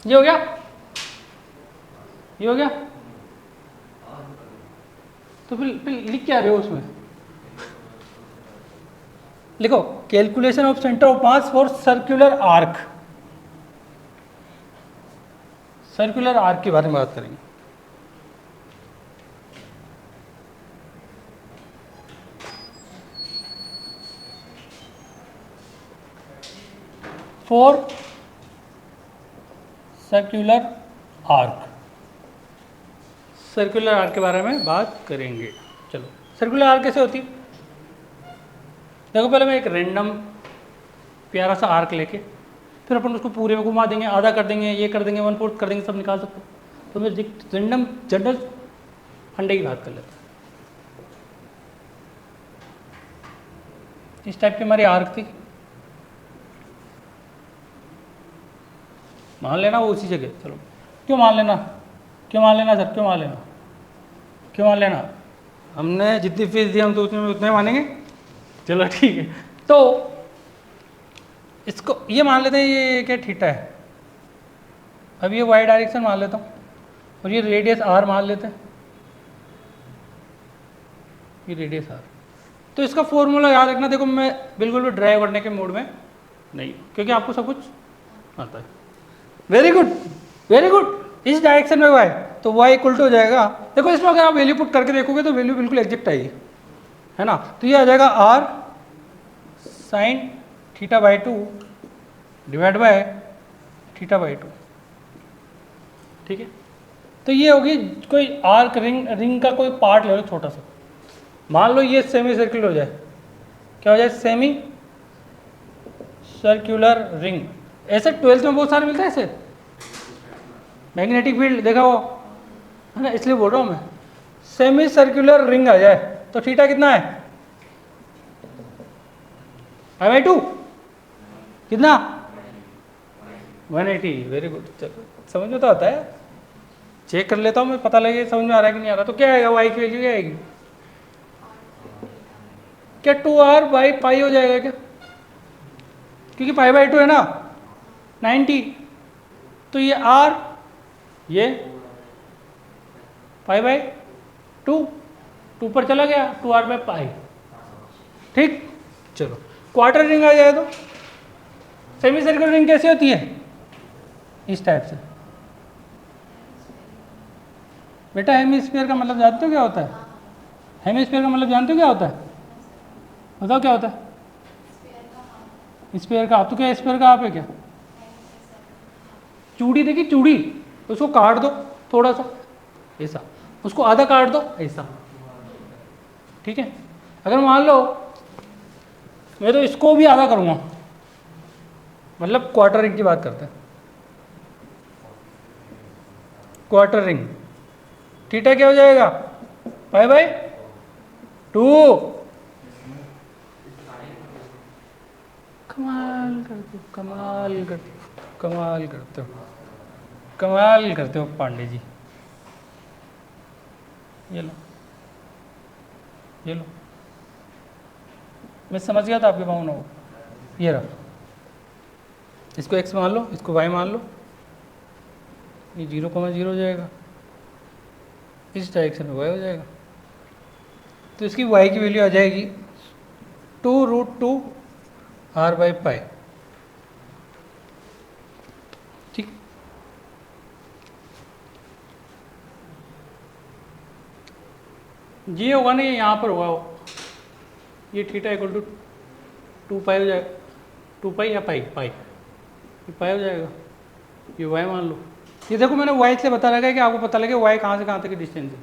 ये हो गया, ये हो गया, तो फिर लिख क्या रहे हो उसमें? लिखो calculation of centre of mass for circular arc, circular arc के बारे में बात करेंगे। For circular arc, circular arc के बारे में बात करेंगे। चलो सर्कुलर आर्क कैसे होती है? देखो पहले मैं एक रैंडम प्यारा सा आर्क लेके फिर अपन उसको पूरे में घुमा देंगे, आधा कर देंगे, ये कर देंगे, 1/4 कर देंगे, सब निकाल सकते हो। तो मैं रैंडम जनरल फंडे की बात कर लेता हूँ। इस टाइप की हमारी आर्क थी, मान लेना वो उसी जगह, चलो क्यों मान लेना, क्यों मान लेना सर, क्यों मान लेना, क्यों मान लेना, हमने जितनी फीस दी हम तो उतने मानेंगे। चलो ठीक है, तो इसको ये मान लेते हैं, ये क्या थीटा है, अब ये वाई डायरेक्शन मान लेता हूँ और ये रेडियस आर मान लेते हैं, ये रेडियस आर। तो इसका फॉर्मूला याद रखना, देखो मैं बिल्कुल भी ड्राइव करने के मूड में नहीं, क्योंकि आपको सब कुछ आता है। Very good very good. इस डायरेक्शन में वाई, तो वाई इक्वल टू हो जाएगा, देखो इसमें अगर आप वैल्यू पुट करके देखोगे तो वैल्यू बिल्कुल एग्जैक्ट आएगी, है ना। तो ये आ जाएगा r sine theta by 2 divide by theta by 2, ठीक है। तो ये होगी कोई आर्क रिंग का कोई पार्ट ले लो छोटा सा, मान लो ये सेमी सर्कुलर हो जाए, क्या हो जाए, सेमी सर्कुलर रिंग। ऐसे 12th में बहुत सारे मिलते हैं ऐसे, मैग्नेटिक फील्ड देखा हो, है ना, इसलिए बोल रहा हूँ मैं। सेमी सर्कुलर रिंग आ जाए तो थीटा कितना है, पाई बाई 2 कितना, 180। वेरी गुड, चलो समझ में तो आता है, चेक कर लेता हूँ मैं, पता लगे समझ में आ रहा है कि नहीं आ रहा। तो क्या आएगा, वाई की वैल्यू क्या आएगी, क्या 2r बाई पाई हो जाएगा क्या, क्योंकि पाई बाई 2 है ना 90, तो ये r ये पाई बाई 2 पर चला गया, 2r बाई पाई, ठीक। चलो क्वार्टर रिंग आ जाए तो सेमी सर्कुलर रिंग कैसी होती है, इस टाइप से। बेटा हेमिस्फीयर का मतलब जानते हो क्या होता है, हेमिस्फीयर का मतलब जानते हो क्या होता है, बताओ क्या होता है, स्फीयर का। आप तो क्या स्फीयर का आप है क्या, चूड़ी देखी चूड़ी, उसको काट दो थोड़ा सा ऐसा, उसको आधा काट दो ऐसा, ठीक है। अगर मान लो मैं तो इसको भी आधा करूँगा, मतलब क्वार्टर रिंग की बात करते हैं, क्वार्टर रिंग, थीटा क्या हो जाएगा, पाई बाई 2। कमाल करते हो, कमाल करते हो, कमाल करते हो, कमाल करते हो पांडे जी। ये लो, ये लो, मैं समझ गया था आपके भावना को। ये रहा, इसको x मान लो, इसको y मान लो, ये 0,0 हो जाएगा, इस डायरेक्शन में y हो जाएगा, तो इसकी y की वैल्यू आ जाएगी 2√2 r बाई पाई, ठीक। ये होगा ना, ये यहाँ पर होगा, ये थीटा इक्वल टू 2 पाई हो जाएगा, 2 पाई या पाई, पाई ये पाई हो जाएगा, ये y मान लो। ये देखो मैंने y से बता रखा है कि आपको पता लगे y कहाँ से कहाँ तक की डिस्टेंस है,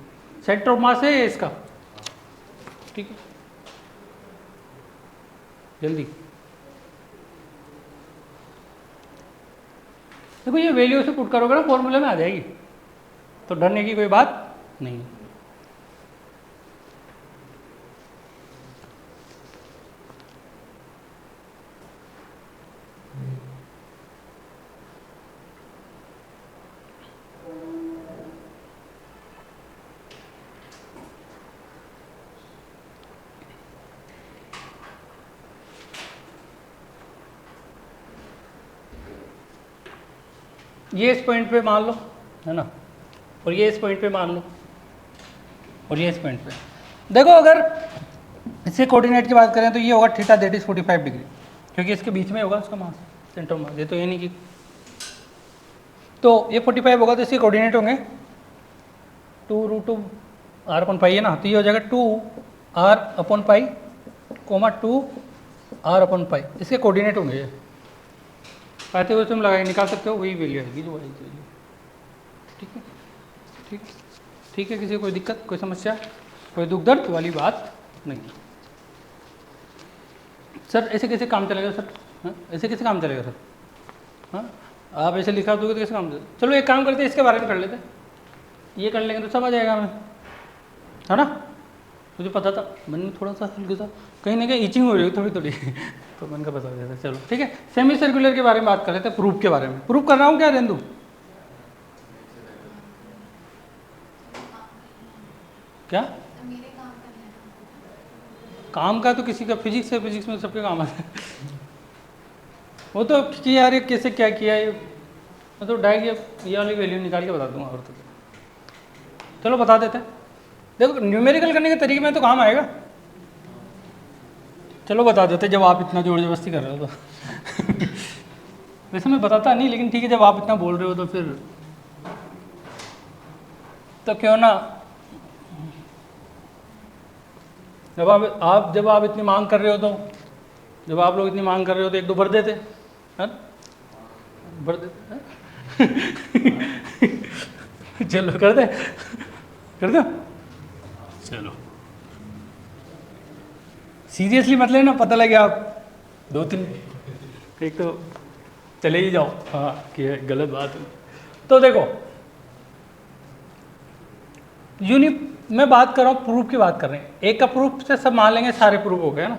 सेंटर ऑफ मास है इसका, ठीक है। जल्दी। देखो ये वैल्यू से पुट करोगे ना फॉर्मूले में आ जाएगी, तो डरने की कोई बात नहीं है। ये इस पॉइंट पे मान लो, है ना, और ये इस पॉइंट पे मान लो, और ये इस पॉइंट पे। देखो अगर इससे कोऑर्डिनेट की बात करें तो ये होगा थीटा दैट इज 45 डिग्री, क्योंकि इसके बीच में होगा उसका मास, सेंटर मास। ये तो ये नहीं कि, तो ये 45 होगा तो इसके कोऑर्डिनेट होंगे 2√2r/π है ना, तो ये हो जाएगा 2r/π, 2r/π, इसके कोऑर्डिनेट होंगे ये। पाते हुए तुम लगाए निकाल सकते हो, वही वैल्यू आएगी जो आएगी। ठीक है, ठीक, ठीक है। किसी को कोई दिक्कत, कोई समस्या, कोई दुख दर्द वाली बात नहीं। सर ऐसे कैसे काम चलेगा सर? हाँ, ऐसे कैसे काम चलेगा सर? हाँ, आप ऐसे लिखा दोगे तो कैसे काम चलेगा? चलो एक काम करते हैं, इसके बारे में कर लेते हैं, ये कर लेंगे तो सब आ जाएगा हमें, है ना। मुझे पता था, मन में थोड़ा सा हल्का सा कहीं ना कहीं ईचिंग हो रही है थोड़ी थोड़ी तो मन का पता हो जाता है। चलो ठीक है, सेमी सर्कुलर के बारे में बात कर लेते हैं, प्रूफ के बारे में। प्रूफ कर रहा हूँ क्या रेंदू? क्या काम का तो किसी का फिजिक्स है, फिजिक्स में सबके काम आता है वो तो कि यार ये कैसे क्या किया, ये मैं तो डायरेक्ट ये वाली वैल्यू निकाल के बता दूंगा। और तो चलो बता देते हैं। देखो न्यूमेरिकल करने के तरीके में तो काम आएगा, चलो बता देते जब आप इतना जोर जबरदस्ती कर रहे हो तो वैसे मैं बताता नहीं, लेकिन ठीक है जब आप इतना बोल रहे हो तो फिर तो क्यों ना, जब आप इतनी मांग कर रहे हो तो, जब आप लोग इतनी मांग कर रहे हो तो एक दो भर देते, है भर देते चलो कर दे, कर दो। चलो सीरियसली मत लेना, पता लगे आप दो तीन एक तो चले ही जाओ, हाँ कि गलत बात है। तो देखो मैं बात कर रहा हूँ, प्रूफ की बात कर रहे हैं। एक का प्रूफ से सब मान लेंगे सारे प्रूफ हो गए ना।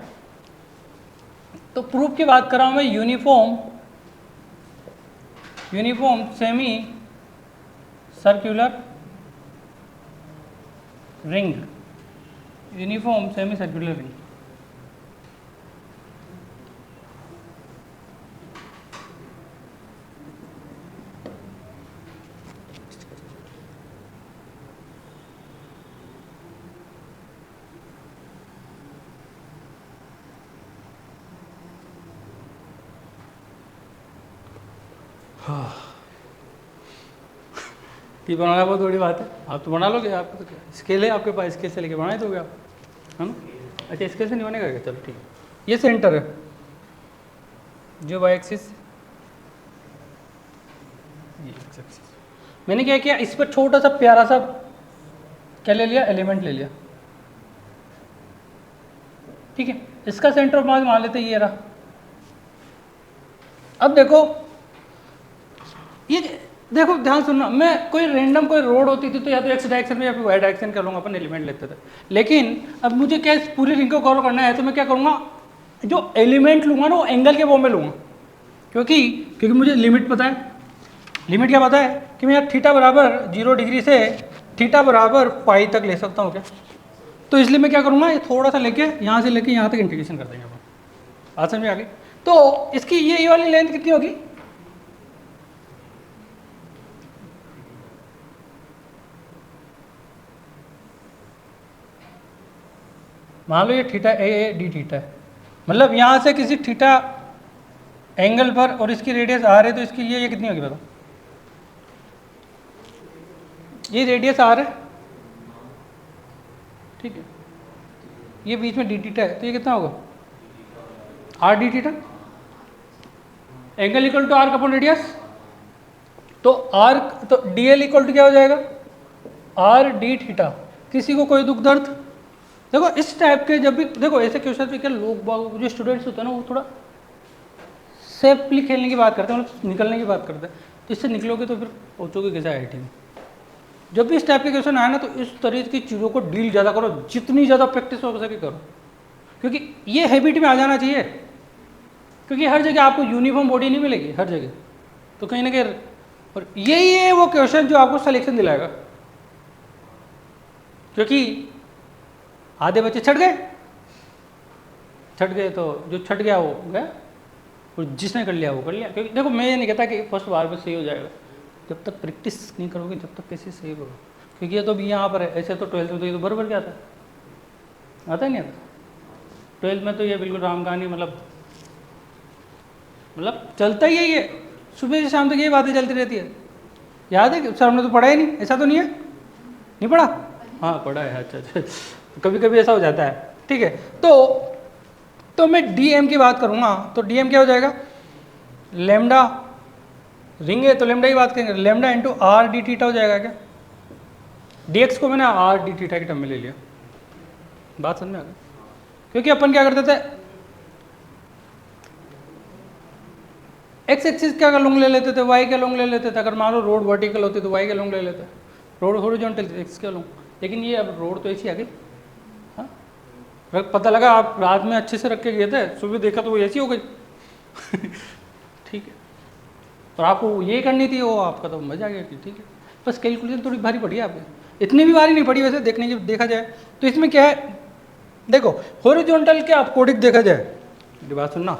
तो प्रूफ की बात कर रहा हूँ मैं uniform semi circular ring, uniform semi circular ring. ये बनाना बहुत बड़ी बात है, आप तो बना लोगे, आपको तो क्या स्केल है आपके पास, स्केल से लेके बना दोगे आप, है ना। अच्छा स्केल से नहीं बनेगा क्या? चलो ठीक है। ये सेंटर है जो वाई एक्सिस, ये एक्स एक्सिस। मैंने क्या किया, इस पर छोटा सा प्यारा सा क्या ले लिया, एलिमेंट ले लिया, ठीक है। इसका सेंटर ऑफ मास मान लेते ये रहा। अब देखो ये देखो ध्यान सुनना, मैं कोई रैंडम कोई रोड होती थी तो या तो एक्स डायरेक्शन में या फिर वाई डायरेक्शन कर लूँगा, अपन एलिमेंट लेते थे। लेकिन अब मुझे क्या इस पूरी रिंग को कवर करना है तो मैं क्या करूँगा, जो एलिमेंट लूँगा ना वो एंगल के वो में लूँगा, क्योंकि मुझे लिमिट पता है। लिमिट क्या पता है कि मैं यहाँ थीटा बराबर 0 डिग्री से थीटा बराबर पाई तक ले सकता हूँ क्या। तो इसलिए मैं क्या करूँगा, ये थोड़ा सा लेके यहाँ से लेके यहाँ तक इंटीग्रेशन कर देंगे अपन। बात समझ में आ गई? तो इसकी ये वाली लेंथ कितनी होगी, मान लो ये थीटा ए डी थीटा है, मतलब यहाँ से किसी थीटा एंगल पर और इसकी रेडियस आर है, तो इसकी ये कितनी होगी बताओ। ये रेडियस आर है, ठीक है, ये बीच में डी थीटा है, तो ये कितना होगा r d theta, angle equal to r upon radius. तो आर तो डी एल इक्वल टू क्या हो जाएगा, आर डी थीटा। किसी को कोई दुख दर्द, देखो इस टाइप के जब भी देखो ऐसे क्वेश्चन पे क्या लोग जो स्टूडेंट्स होते हैं ना वो थोड़ा सेफली खेलने की बात करते हैं, मतलब निकलने की बात करते हैं। तो इससे निकलोगे तो फिर पहुँचोगे कैसे IIT में। जब भी इस टाइप के क्वेश्चन आए ना तो इस तरह की चीज़ों को डील ज़्यादा करो, जितनी ज़्यादा प्रैक्टिस हो सके करो, क्योंकि ये हैबिट में आ जाना चाहिए। क्योंकि हर जगह आपको यूनिफॉर्म बॉडी नहीं मिलेगी हर जगह, तो कहीं ना कहीं और यही है वो क्वेश्चन जो आपको सिलेक्शन दिलाएगा। क्योंकि आधे बच्चे छट गए तो जो छट गया वो गया, और जिसने कर लिया वो कर लिया। क्योंकि देखो मैं ये नहीं कहता कि फर्स्ट बार में सही हो जाएगा, जब तक प्रैक्टिस नहीं करोगे जब तक कैसे सही करोगे। क्योंकि ये तो अभी यहाँ पर है, ऐसे तो 12th में तो ये तो बराबर क्या आता ही नहीं आता। 12th में तो ये बिल्कुल राम कहानी, मतलब चलता ही है ये, सुबह से शाम तक ये बातें चलती रहती है। याद है सर हमने तो पढ़ा ही नहीं, ऐसा तो नहीं है, नहीं पढ़ा? हाँ पढ़ा है, अच्छा। कभी कभी ऐसा हो जाता है, ठीक है। तो मैं DM की बात करूँगा तो DM क्या हो जाएगा, लेमडा रिंग है तो लेमडा की बात करेंगे, lambda into are d theta हो जाएगा क्या। DX को मैंने आर डी थीटा के टर्म में ले लिया, बात समझ में आ गई। क्योंकि अपन क्या करते थे, एक्स एक्सिस का लॉन्ग ले लेते थे, वाई का लॉन्ग ले लेते थे। अगर मान लो रोड वर्टिकल होती तो वाई का लॉन्ग ले लेते, रोड हॉरिजॉन्टल एक्स का लॉन्ग। लेकिन ये अब रोड तो ऐसी आ गई, हाँ पता लगा आप रात में अच्छे से रख के गए थे, सुबह देखा तो वो ऐसी हो गई ठीक है। और आपको ये करनी थी वो, आपका तो मजा आ गया कि ठीक है। बस कैलकुलेशन थोड़ी भारी पड़ी है आपको, इतनी भी भारी नहीं पड़ी वैसे देखा जाए तो। इसमें क्या है देखो, हॉरिजॉन्टल के अकॉर्डिंग देखा जाए, बात सुनना,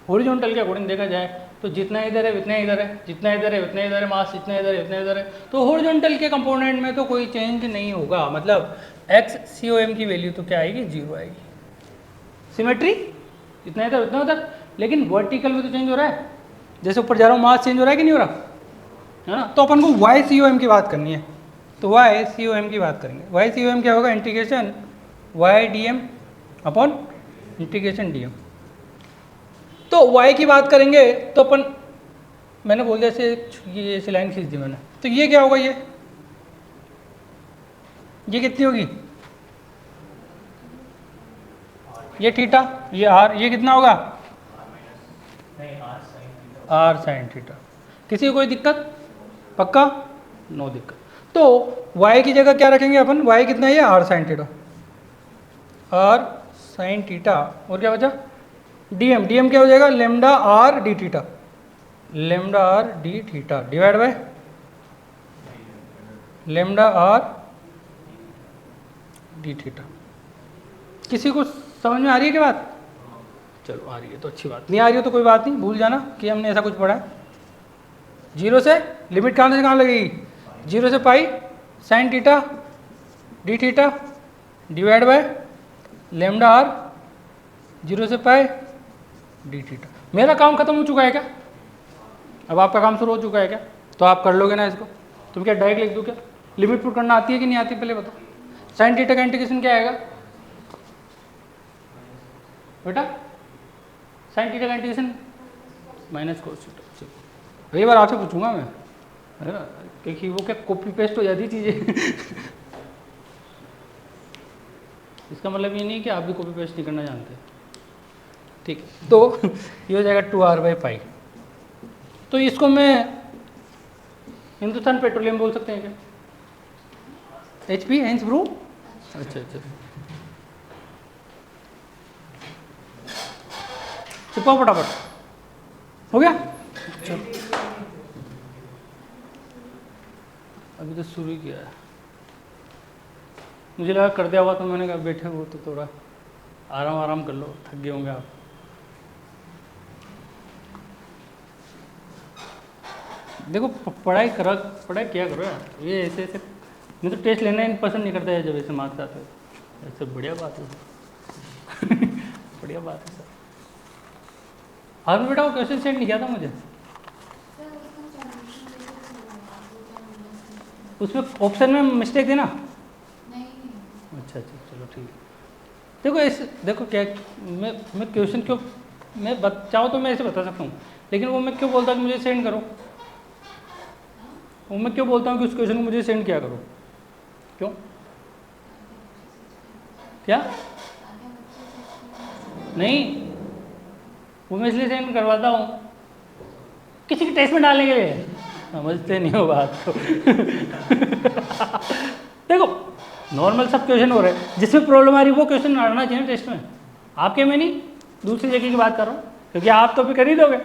हॉरिजॉन्टल के अकॉर्डिंग देखा जाए तो जितना इधर है उतना इधर है, जितना इधर है उतना इधर है, मास जितना इधर है उतना इधर है। तो हॉरिजॉन्टल के कंपोनेंट में तो कोई चेंज नहीं होगा, मतलब XCOM की वैल्यू तो क्या आएगी, 0 आएगी। सिमेट्री जितना इधर उतना उधर। लेकिन वर्टिकल में तो चेंज हो रहा है, जैसे ऊपर जा रहा हूँ मास चेंज हो रहा है कि नहीं हो रहा है ना। तो अपन को YCOM की बात करनी है, तो YCOM की बात करेंगे। YCOM क्या होगा, integration YDM upon integration DM। तो y की बात करेंगे तो अपन, मैंने बोल दिया ये ऐसी लाइन खींच दी मैंने, तो ये क्या होगा, ये कितनी होगी, ये थीटा, ये r, ये कितना होगा r sin थीटा। किसी को कोई दिक्कत, पक्का, नो दिक्कत। तो y की जगह क्या रखेंगे अपन, y कितना है, r sin theta, r sin theta. और क्या बचा, DM क्या हो जाएगा, lambda R d theta, lambda R d theta divide by lambda are d theta. किसी को समझ में आ रही है क्या बात? चलो आ रही है तो अच्छी बात, नहीं आ रही है तो कोई बात नहीं, भूल जाना कि हमने ऐसा कुछ पढ़ा है। 0 से लिमिट कहाँ से कहाँ लगेगी, 0 से pi sine theta d theta divide by lambda r 0 से पाई डी थीटा। मेरा काम खत्म हो चुका है क्या, अब आपका काम शुरू हो चुका है क्या, तो आप कर लोगे ना इसको। तुम क्या डायरेक्ट लिख दो क्या, लिमिट पुट करना आती है कि नहीं आती, पहले बताओ। साइन थीटा का इंटीग्रेशन क्या आएगा बेटा, साइन थीटा का इंटीग्रेशन माइनस कोस थीटा। अगली बार आपसे पूछूंगा मैं, है ना, क्योंकि वो क्या कॉपी पेस्ट हो जाती चीज़ें इसका मतलब ये नहीं कि आप भी कॉपी पेस्ट नहीं करना जानते, ठीक। तो ये हो जाएगा 2r/π। तो इसको मैं हिंदुस्तान पेट्रोलियम बोल सकते हैं क्या, HP हेंस ब्रू। अच्छा, चिपकाओ फटाफट, हो गया। चलो अभी तो शुरू ही किया है, मुझे लगा कर दिया हुआ, तो मैंने कहा बैठे हो तो थोड़ा आराम कर लो, थक गए होंगे आप। देखो पढ़ाई किया करो यार, ये ऐसे मैं तो टेस्ट लेना ही पसंद नहीं करता है जब ऐसे मार्क्स आते हैं। ऐसे बढ़िया बात है बढ़िया बात है सर। बेटा वो क्वेश्चन सेंड नहीं किया था मुझे, उसमें ऑप्शन में मिस्टेक थी ना। अच्छा चलो ठीक है। देखो ऐसे देखो क्या, मैं क्वेश्चन क्यों, मैं चाहूँ तो मैं ऐसे बता सकता हूँ, लेकिन वो मैं क्यों बोलता हूँ कि मुझे सेंड करो, वो मैं क्यों बोलता हूँ कि उस क्वेश्चन को मुझे सेंड किया करो, क्यों? क्या नहीं, वो मैं इसलिए सेंड करवाता हूँ किसी के टेस्ट में डालने के लिए, समझते नहीं हो बात को। देखो नॉर्मल सब क्वेश्चन हो रहे हैं, जिसमें प्रॉब्लम आ रही है वो क्वेश्चन आना चाहिए टेस्ट में, आपके में नहीं, दूसरी जगह की बात कर रहा हूँ, क्योंकि आप तो भी कर ही दोगे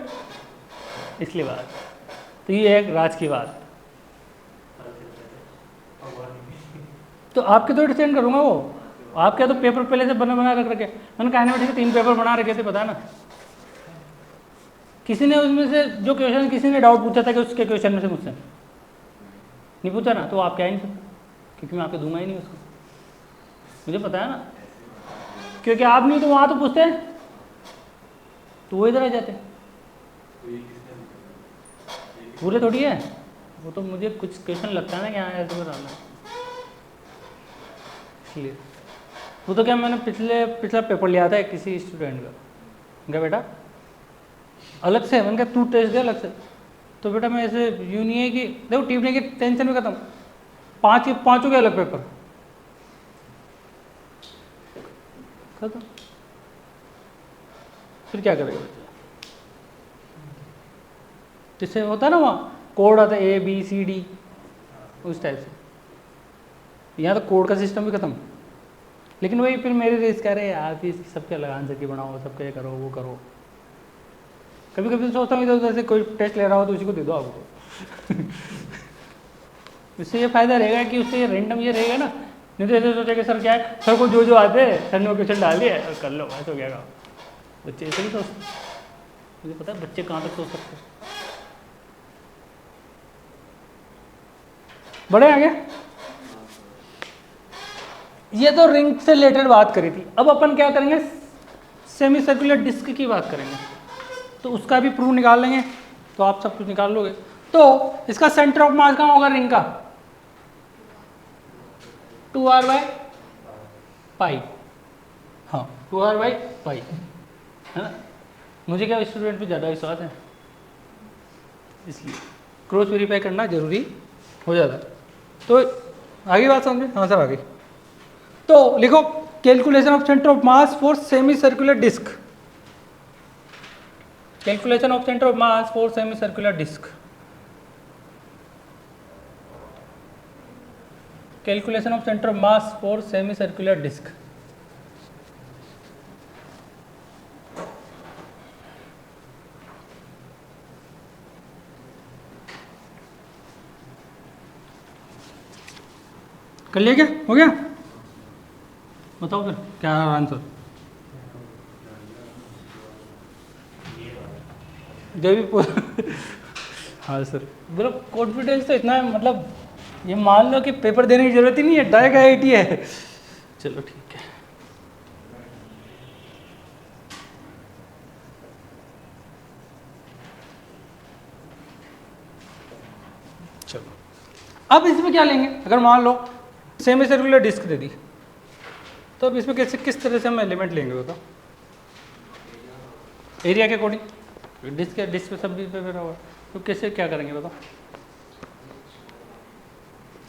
इसलिए बात। तो ये एक राज की बात। तो आपके तो सेंड करूँगा वो, आपके तो पेपर पहले से बना रख रखे, मैंने काइनेमेटिक्स के 3 पेपर बना रखे थे, पता है ना। किसी ने उसमें से जो क्वेश्चन, किसी ने डाउट पूछा था कि उसके क्वेश्चन में से मुझसे नहीं पूछा ना, तो आप क्या ही नहीं सकते, क्योंकि मैं आपको दूंगा ही नहीं उसको, मुझे पता है ना, क्योंकि आप नहीं तो वहाँ तो पूछते हैं, तो वो इधर आ जाते हैं, पूरे थोड़ी है वो, तो मुझे कुछ क्वेश्चन लगता है ना कि हाँ ऐसे बताना है, इसलिए। वो तो क्या, मैंने पिछला पेपर लिया था किसी स्टूडेंट का, क्या बेटा अलग से, मैंने कहा तू टेस्ट दे अलग से, तो बेटा मैं ऐसे यूँ नहीं है कि देखो टीपने की टेंशन में खत्म, 5 के 5 के अलग पेपर खत्म, फिर क्या करेगा बच्चा। जिससे होता है ना वहाँ कोड आता है ABCD उस टाइप से, यहाँ तो कोड का सिस्टम भी खत्म। लेकिन वही फिर मेरे रेस कह रहे यार फिर सबके अलग आंसर की बनाओ, सबके करो वो करो। कभी कभी तो सोचता हूँ इधर उधर से कोई टेस्ट ले रहा हो तो उसी को दे दो आपको। इससे ये फायदा रहेगा कि उससे ये रेंडम ये रहेगा ना, नहीं तो ऐसे सोचेगा सर क्या है, सर को जो आते हैं सर ने वो क्वेश्चन डाल दिया और कर लो, ऐसा हो गया काम। बच्चे ऐसे ही सोचते, मुझे पता है बच्चे कहाँ तक सोच सकते हैं। बड़े आगे, ये तो रिंग से रिलेटेड बात करी थी। अब अपन क्या करेंगे, सेमी सर्कुलर डिस्क की बात करेंगे, तो उसका भी प्रूफ निकाल लेंगे, तो आप सब कुछ निकाल लोगे। तो इसका सेंटर ऑफ मास कहाँ होगा रिंग का, 2r/π, हाँ 2r/π है ना। मुझे क्या स्टूडेंट पे ज़्यादा विश्वास है, इसलिए क्रॉस वेरीफाई करना जरूरी हो जाता है। तो आगे बात समझे, हाँ सर आगे। तो लिखो calculation of centre of mass for semicircular disc, calculation of centre of mass for semicircular disc, calculation of centre of mass for semicircular disc. कर लिया क्या, हो गया, बताओ फिर क्या आंसर। हाँ सर, मतलब कॉन्फिडेंस तो इतना है, मतलब ये मान लो कि पेपर देने की जरूरत ही नहीं है, डायरेक्ट IIT है। चलो ठीक है, चलो अब इसमें क्या लेंगे, अगर मान लो सेमी सर्कुलर डिस्क दे दी, तो अब इसमें कैसे किस तरह से हम एलिमेंट लेंगे बताओ, एरिया के अकॉर्डिंग, डिस्क पे सब पे फिर होगा, तो कैसे क्या करेंगे बताओ।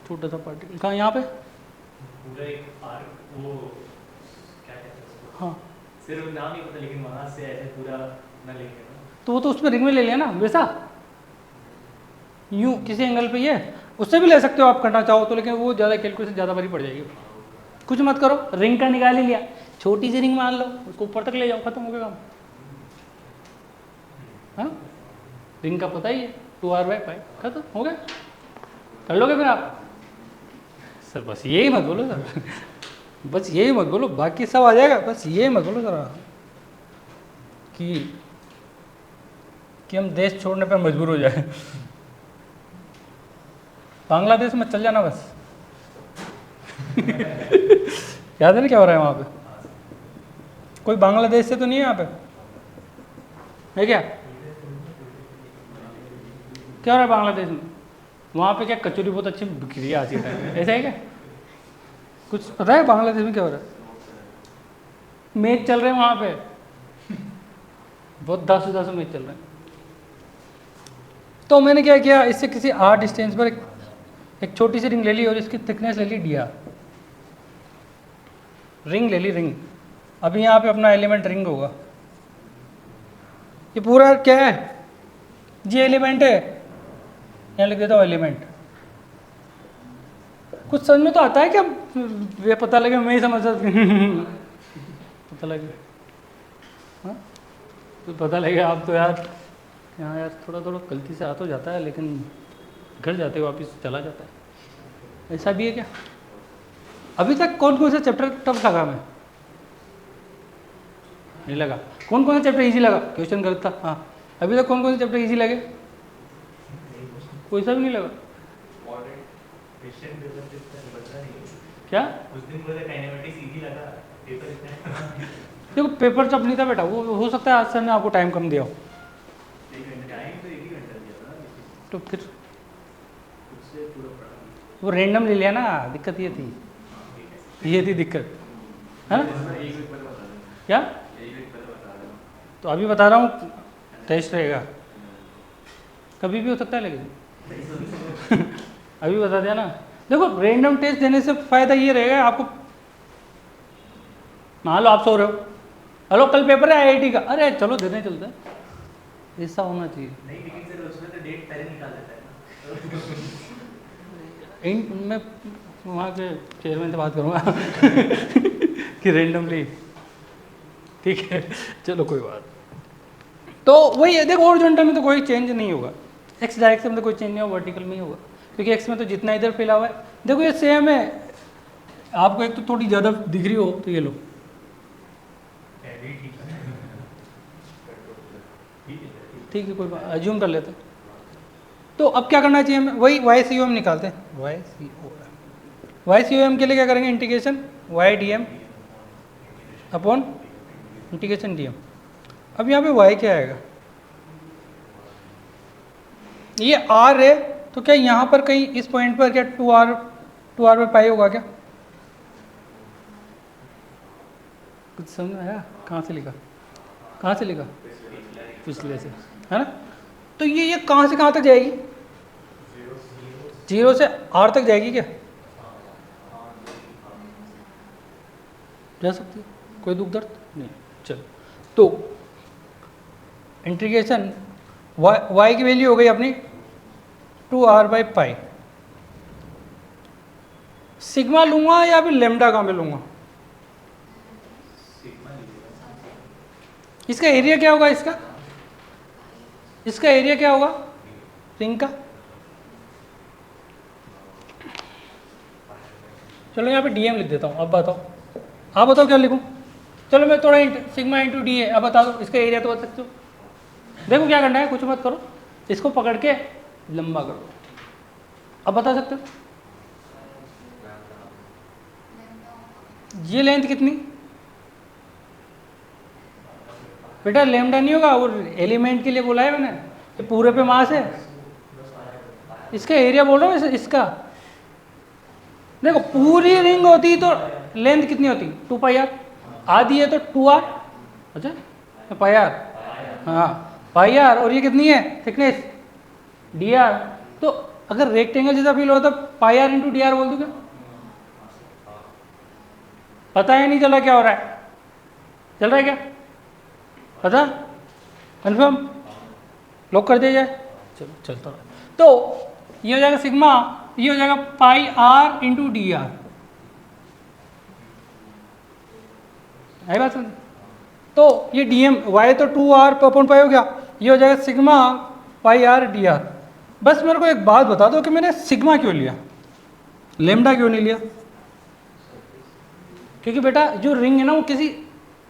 छोटा सा पार्टिकल कहाँ, यहाँ पे पूरा एक आर्क, वो क्या कहते हैं उसको, हाँ सिर्फ नाम नहीं पता, लेकिन वहाँ से ऐसे पूरा ना लेंगे ना, तो वो तो उसमें रिंग में ले लिया ना वैसा, यूँ किसी एंगल पे ये, उससे भी ले सकते हो आप करना चाहो तो, लेकिन वो ज़्यादा कैलकुलेशन ज़्यादा भारी पड़ जाएगी। कुछ मत करो, रिंग का निकाल ही लिया, छोटी सी रिंग मान लो, उसको ऊपर तक ले जाओ, खत्म हो गया काम। हाँ रिंग का पता ही है, 2r/π, खत्म हो गया, कर लोगे फिर आप। सर बस यही मत बोलो सर, बस यही मत बोलो, बाकी सब आ जाएगा, बस यही मत बोलो सर कि हम देश छोड़ने पर मजबूर हो जाए, बांग्लादेश में चल जाना बस। याद है ना क्या हो रहा है वहाँ पे, कोई बांग्लादेश से तो नहीं है यहाँ पे, है क्या, क्या हो रहा है बांग्लादेश में, वहाँ पे क्या कचौरी बहुत अच्छी बिक रही है आज के टाइम में, ऐसा है क्या, कुछ पता है बांग्लादेश में क्या हो रहा है, मैच चल रहे हैं वहाँ पे, बहुत 10 मैच चल रहे हैं। तो मैंने क्या किया, इससे किसी r डिस्टेंस पर एक छोटी सी रिंग ले ली और इसकी थिकनेस ले ली dr, रिंग ले ली, रिंग। अभी यहाँ पे अपना एलिमेंट रिंग होगा। ये पूरा क्या है, ये एलिमेंट है, यहाँ लिख देता हूँ एलिमेंट। कुछ समझ में तो आता है क्या? ये पता लगे मैं ही समझ पता लगे, हाँ तो पता लगे आप तो यार यहाँ यार थोड़ा थोड़ा गलती से आ तो जाता है, लेकिन घर जाते वापस चला जाता है। ऐसा भी है क्या? अभी तक कौन कौन सा चैप्टर टफ लगा? मैं नहीं लगा। कौन कौन सा चैप्टर इजी लगा? क्वेश्चन करता। हाँ, अभी तक कौन कौन से चैप्टर इजी लगे? कोई सा भी नहीं लगा। क्या उस दिन मुझे काइनेमेटिक्स इजी लगा, पेपर इतना देखो पेपर जब नहीं था बेटा, वो हो सकता है आज सर ने आपको टाइम कम दिया हो, टाइम तो 1 ही घंटा दिया था ना, तो फिर उससे पूरा पढ़ा। वो रैंडम ले लिया ना, दिक्कत ये थी, ये थी दिक्कत, है ना? क्या? तो अभी बता रहा हूँ टेस्ट रहेगा, कभी भी हो सकता है, लेकिन अभी बता दिया ना। देखो रैंडम टेस्ट देने से फ़ायदा ये रहेगा आपको, मान लो आप सो रहे हो, हेलो कल पेपर है आईआईटी का, अरे चलो देने चलते हैं, ऐसा होना चाहिए। नहीं लेकिन सर उसमें तो डेट पहले निकाल देता है ना। मैं वहाँ के चेयरमैन से बात करूँगा कि रैंडमली, ठीक है चलो कोई बात। तो वही है, देखो हॉरिजॉन्टल में तो कोई चेंज नहीं होगा, एक्स डायरेक्शन में तो कोई चेंज नहीं होगा, वर्टिकल में ही होगा, क्योंकि एक्स में तो जितना इधर फैला हुआ है, देखो ये सेम है। आपको एक तो थोड़ी ज़्यादा दिख रही हो तो ये लो, ठीक है कोई बात, अज्यूम कर लेते हैं। तो अब क्या करना चाहिए हमें? वही वाई सी ओ एम निकालते हैं। वाई सी ओ एम के लिए क्या करेंगे? Integration y d m upon integration d m. अब यहाँ पे वाई क्या आएगा? ये आर है, तो क्या यहाँ पर कहीं इस पॉइंट पर क्या टू आर पे पाई होगा क्या? कुछ समझ में आया? कहाँ से लिखा, कहाँ से लिखा? पिछले से, है ना? तो ये कहाँ से कहाँ तक जाएगी? 0 से आर तक जाएगी क्या? जा सकती है, कोई दुख दर्द नहीं। चलो, तो इंटीग्रेशन y की वैल्यू हो गई अपनी 2r/π। सिग्मा लूंगा या फिर लेमडा कहाँ पे लूंगा? इसका एरिया क्या होगा? इसका एरिया क्या होगा रिंग का? चलो यहाँ पे डीएम लिख देता हूँ। अब बताओ, आप बताओ क्या लिखूँ? चलो मैं थोड़ा सिग्मा इंटू डी है, अब बता दो इसका एरिया तो बता सकते हो। देखो क्या करना है, कुछ मत करो, इसको पकड़ के लंबा कर दो। अब बता सकते हो ये लेंथ कितनी? बेटा लेमडा नहीं होगा, वो एलिमेंट के लिए बोला है मैंने, ये पूरे पे मास है, इसका एरिया बोल रहा हूँ इसका। देखो पूरी रिंग होती तो लेंथ कितनी होती? 2πr, आधी है तो 2r, अच्छा πr, हाँ πr, और ये कितनी है थिकनेस? dr। तो अगर रेक्टेंगल जैसा फील हो तो πr इंटू डी बोल दूँ क्या? पता है नहीं चला क्या हो रहा है? चल रहा है क्या? पता? कन्फर्म? लॉक कर दिया जाए? चलो चलता रहा। तो ये हो जाएगा सिग्मा, ये हो जाएगा πr इंटू डी आर। आई बात समझ? तो ये डी एम वाई तो 2r/π हो गया, ये हो जाएगा सिग्मा πr dr। बस मेरे को एक बात बता दो कि मैंने सिग्मा क्यों लिया, लेमडा क्यों नहीं लिया? क्योंकि बेटा जो रिंग है ना वो किसी,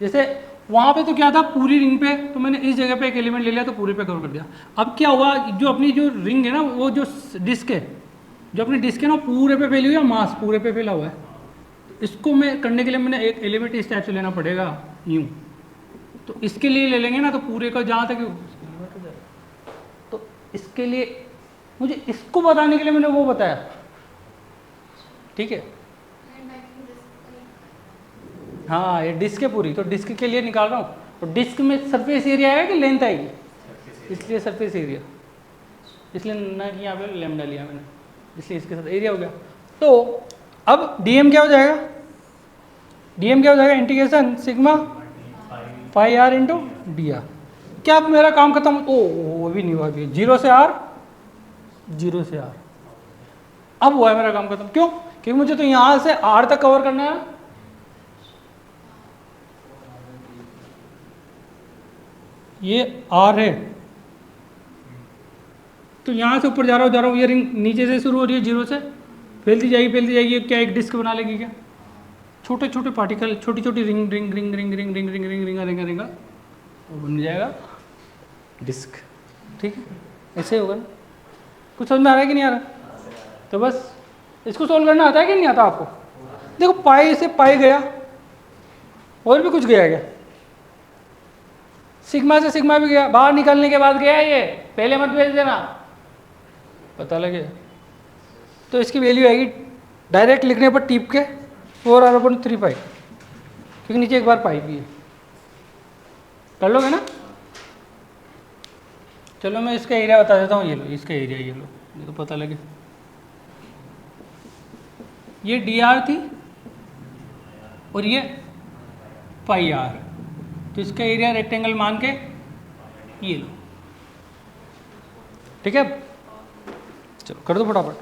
जैसे वहाँ पे तो क्या था पूरी रिंग पे, तो मैंने इस जगह पे एक एलिमेंट ले लिया तो पूरे पे कवर कर दिया। अब क्या हुआ, जो अपनी जो रिंग है ना, वो जो डिस्क है, जो अपनी डिस्क है ना पूरे पे फैली हुई है, मास पूरे पे फैला हुआ है। इसको मैं करने के लिए मैंने एक एलिमेंट इस टाइप से लेना पड़ेगा, यूँ। तो इसके लिए ले लेंगे ना तो पूरे का जहाँ तक, तो इसके लिए मुझे इसको बताने के लिए मैंने वो बताया, ठीक है? हाँ ये डिस्क है पूरी, तो डिस्क के लिए निकाल रहा हूँ। तो डिस्क में सरफेस एरिया आएगा कि लेंथ आएगी? इसलिए सरफेस एरिया, इसलिए ना कि यहाँ पे लेमडा लिया मैंने, इसलिए इसके साथ एरिया हो गया। तो अब डीएम क्या हो जाएगा? डीएम क्या हो जाएगा, integration sigma pi r into d r. क्या अब मेरा काम खत्म? वो भी नहीं हुआ अभी, 0 से आर, 0 से आर, अब हुआ है मेरा काम खत्म। क्यों? क्योंकि मुझे तो यहां से आर तक कवर करना है। ये आर है, तो यहां से ऊपर जा रहा हूँ, ये रिंग नीचे से शुरू हो रही है 0 से, फैलती जाएगी, ये क्या एक डिस्क बना लेगी क्या? छोटे छोटे पार्टिकल, छोटी छोटी ring ring ring ring ring ring ring ring ring ring ring वो बन जाएगा डिस्क। ठीक है, ऐसे होगा ना? कुछ समझ में आ रहा है कि नहीं आ रहा? तो बस इसको सोल्व करना आता है कि नहीं आता आपको? देखो पाई से पाई गया, और भी कुछ गया क्या? सिग्मा से सिग्मा भी गया, बाहर निकलने के बाद गया ये, पहले मत भेज देना, पता लगे। तो इसकी वैल्यू आएगी डायरेक्ट लिखने पर टिप के 4r/3 पाई, क्योंकि नीचे एक बार पाई भी है। कर लोगे ना? चलो मैं इसका एरिया बता देता हूँ, ये लो इसका एरिया, ये लो, ये तो पता लगे। ये dr थी और ये पाई आर, तो इसका एरिया रेक्टेंगल मान के ये लो। ठीक है, चलो कर दो फटाफट।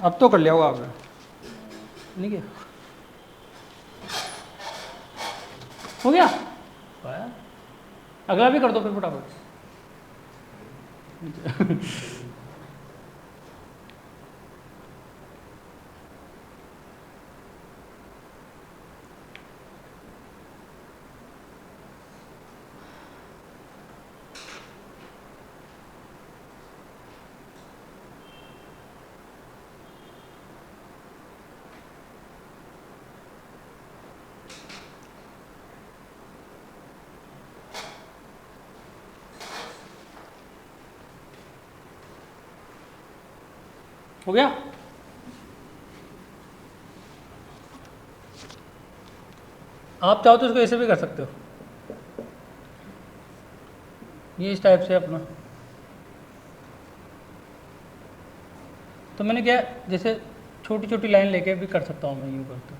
अब तो कर लिया होगा आपने, नहीं क्या? हो गया? अगला भी कर दो फिर फटाफट। हो गया? आप चाहो तो इसको ऐसे भी कर सकते हो, ये इस टाइप से अपना। तो मैंने क्या, जैसे छोटी छोटी लाइन लेके भी कर सकता हूँ मैं, यूँ करते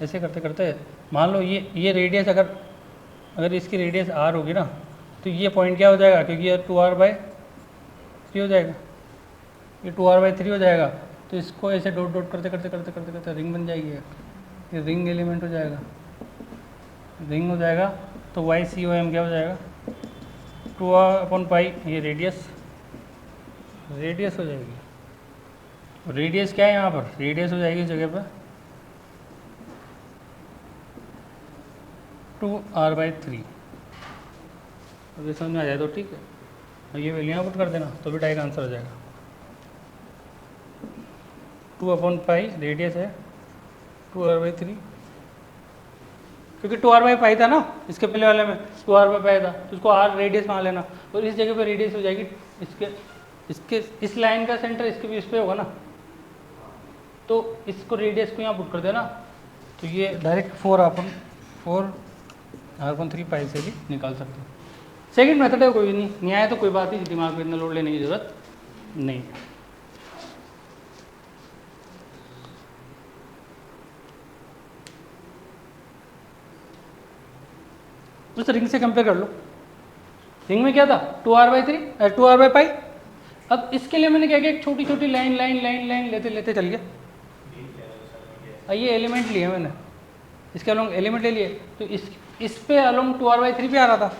ऐसे करते करते मान लो ये रेडियस, अगर इसकी रेडियस r होगी ना, तो ये पॉइंट क्या हो जाएगा, क्योंकि ये 2r/3 हो जाएगा, ये 2r/3 हो जाएगा। तो इसको ऐसे डॉट डॉट करते करते करते करते करते रिंग बन जाएगी, ये रिंग एलिमेंट हो जाएगा, रिंग हो जाएगा। तो YCOM क्या हो जाएगा, 2r/पाई, ये रेडियस हो जाएगी। रेडियस क्या है यहाँ पर, रेडियस हो जाएगी इस जगह पर 2r/3। अब ये समझ में आ जाए तो ठीक है, और ये वैल्यू पुट कर देना तो भी डायरेक्ट आंसर हो जाएगा। 2/पाई रेडियस है 2r/3, क्योंकि 2r/पाई था ना इसके पहले वाले में, 2r/पाई था, तो उसको r रेडियस मान लेना, और इस जगह पे रेडियस हो जाएगी इसके इस लाइन का सेंटर इसके भी इस पे होगा ना, तो इसको रेडियस को यहाँ पुट कर देना, तो ये डायरेक्ट 4r/3 पाई से भी निकाल सकते हो। सेकंड मेथड है, कोई नहीं आया तो कोई बात नहीं, दिमाग में इतना लोड लेने की जरूरत नहीं। उस रिंग से कंपेयर कर लो, रिंग में क्या था 2r/पाई। अब इसके लिए मैंने क्या किया, एक छोटी छोटी लाइन लाइन लाइन लाइन लेते लेते चल गया, ये एलिमेंट लिए मैंने, इसके अलोंग एलिमेंट ले लिए, तो इस पे अलोंग 2r/3 पे आ रहा था,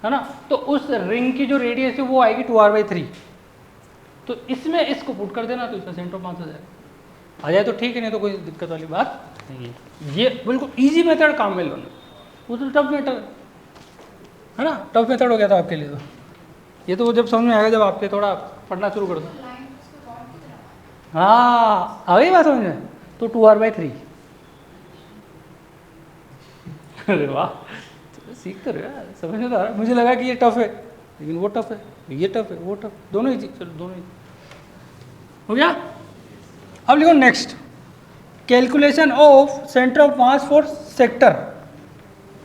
है ना? तो उस रिंग की जो रेडियस है वो आएगी 2r/3, तो इसमें इसको पुट कर देना, तो इसका सेंटर ऑफ मास आ जाएगा। आ जाए तो ठीक है, नहीं तो कोई दिक्कत वाली बात नहीं है। ये बिल्कुल इजी मेथड काम में लो, वो तो टफ मेथड है ना, टफ मेथड हो गया था आपके लिए। तो ये तो वो जब समझ में आएगा जब आपके थोड़ा पढ़ना शुरू कर दो। हाँ आ गई बात समझ में, तो 2r/3। अरे वाह, सीख तो रहे यार, समझ में तो आ रहा है। मुझे लगा कि ये टफ है, लेकिन वो टफ है, ये टफ है, वो टफ, दोनों ही चीज, चलो दोनों ही हो गया। अब लिखो next, calculation of centre of mass for sector.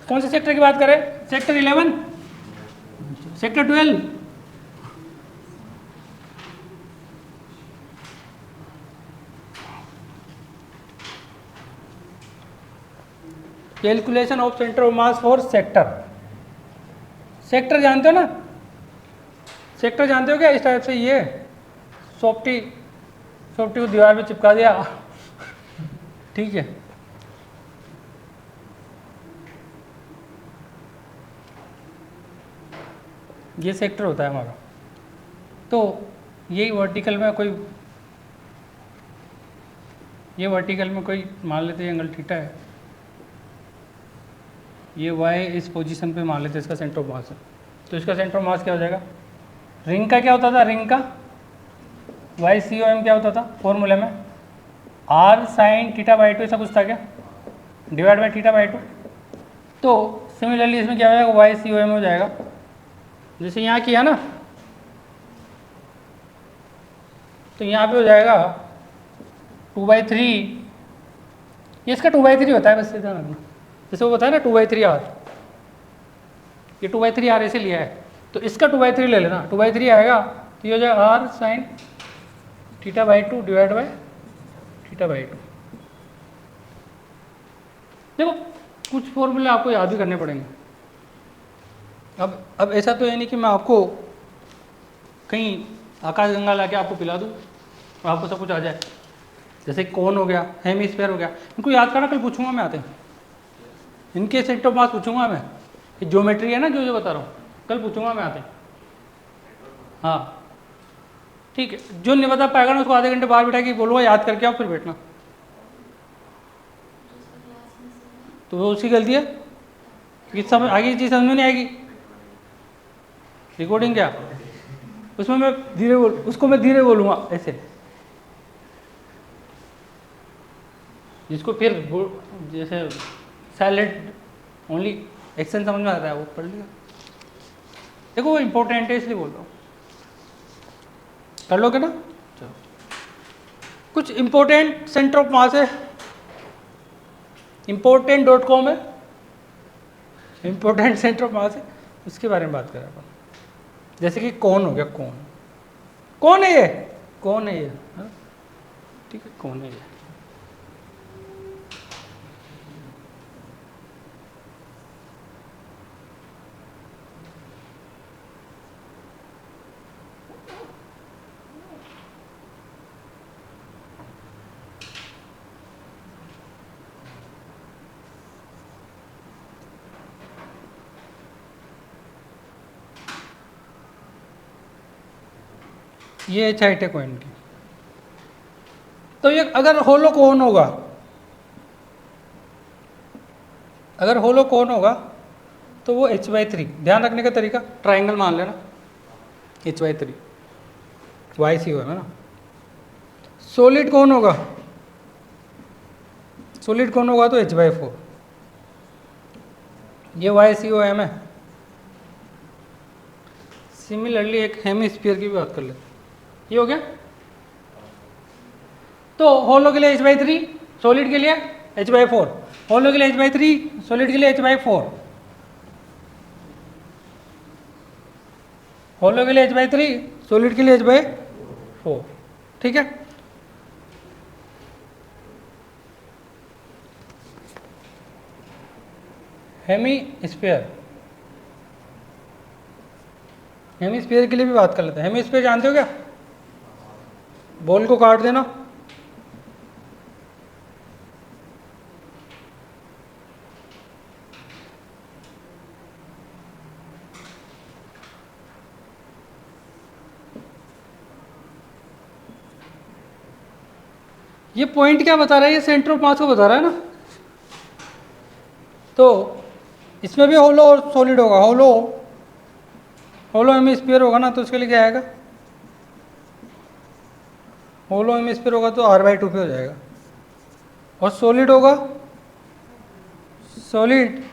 कौन से सेक्टर की बात करें, sector 11, sector 12, calculation of centre of mass for sector. Sector जानते हो ना, सेक्टर जानते हो क्या? इस टाइप से ये सॉफ्टी को दीवार पे चिपका दिया ठीक है। ये सेक्टर होता है हमारा। तो यही वर्टिकल में कोई, ये वर्टिकल में कोई मान लेते हैं एंगल थीटा है, ये वाई इस पोजीशन पे मान लेते हैं इसका सेंटर ऑफ मास है। तो इसका सेंटर ऑफ मास क्या हो जाएगा? रिंग का क्या होता था? रिंग का वाई सी ओ एम क्या होता था फॉर्मूले में? R sine theta by two, ऐसा कुछ था क्या? Divide by theta by two. तो सिमिलरली इसमें क्या हो जाएगा? वाई सी ओ एम हो जाएगा, जैसे यहाँ किया ना, तो यहाँ पे हो जाएगा 2/3, ये इसका 2/3 होता है, बस ध्यान रखना। जैसे वो बताया ना 2/3 आर, ये 2/3 आर ऐसे लिया है, तो इसका 2/3 ले लेना, 2/3 आएगा तो ये हो जाएगा r sine theta by two divide by theta by two. देखो कुछ फॉर्मूले आपको याद भी करने पड़ेंगे। अब ऐसा तो है नहीं कि मैं आपको कहीं आकाश गंगा लाके आपको पिला दूँ और आपको सब कुछ आ जाए। जैसे कौन हो गया, हेमिस्फीयर हो गया, इनको याद करना, कल पूछूंगा मैं आते हैं, इनके सेंटर ऑफ मास पूछूंगा मैं, ये ज्योमेट्री है ना जो बता रहा हूँ, कल पूछूंगा मैं आते हैं। हाँ ठीक है, जो नहीं बता पाएगा ना उसको आधे घंटे बाहर बिठा के बोलूँगा याद करके आओ, फिर बैठना। तो वो उसकी गलती है कि समझ आगे चीज़ समझ में नहीं आएगी। रिकॉर्डिंग क्या, उसमें मैं धीरे उसको मैं धीरे बोलूँगा ऐसे, जिसको फिर जैसे साइलेंट ओनली एक्शन समझ में आता है वो पढ़ लिया। देखो वो इम्पोर्टेंट है इसलिए बोल रहा हूँ, कर लोगे ना? चलो कुछ इम्पोर्टेंट सेंटर ऑफ मास है, important.com है, इम्पोर्टेंट सेंटर ऑफ मास है, उसके बारे में बात करें अपन। जैसे कि कौन हो गया, कौन है ये, कौन है ये, ठीक है, कौन है ये? ये एच हाइट है कॉइन की। तो ये अगर होलो कोन होगा, अगर होलो कोन होगा तो वो h/3, ध्यान रखने का तरीका, ट्राइंगल मान लेना h/3, वाई सी हो है ना। सॉलिड कौन होगा, सॉलिड कौन होगा तो h/4, ये वाई सी ओ एम है। सिमिलरली एक हेमिस्फीयर की भी बात कर लेते, ये हो गया। तो होलो के लिए h/3, सॉलिड के लिए h/4, होलो के लिए h/3, सॉलिड के लिए h/4, होलो के लिए h/3, सॉलिड के लिए h/4, ठीक है। हेमिस्फीयर, हेमिस्फीयर के लिए भी बात कर लेते हैं। हेमिस्फीयर जानते हो क्या? बॉल को काट देना, ये पॉइंट क्या बता रहा है? ये सेंटर ऑफ मास को बता रहा है ना। तो इसमें भी होलो और सॉलिड होगा, होलो हेमिस्फीयर होगा ना, तो उसके लिए क्या आएगा? होलो हेमिस्फीयर होगा तो r/2 पे हो जाएगा, और सॉलिड होगा, सॉलिड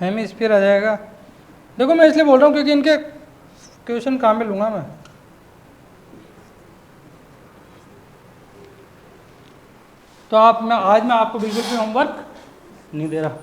हेमिस्फीयर आ जाएगा। देखो मैं इसलिए बोल रहा हूँ क्योंकि इनके क्वेश्चन काम में लूँगा मैं। तो आज मैं आपको बिल्कुल भी होमवर्क नहीं दे रहा।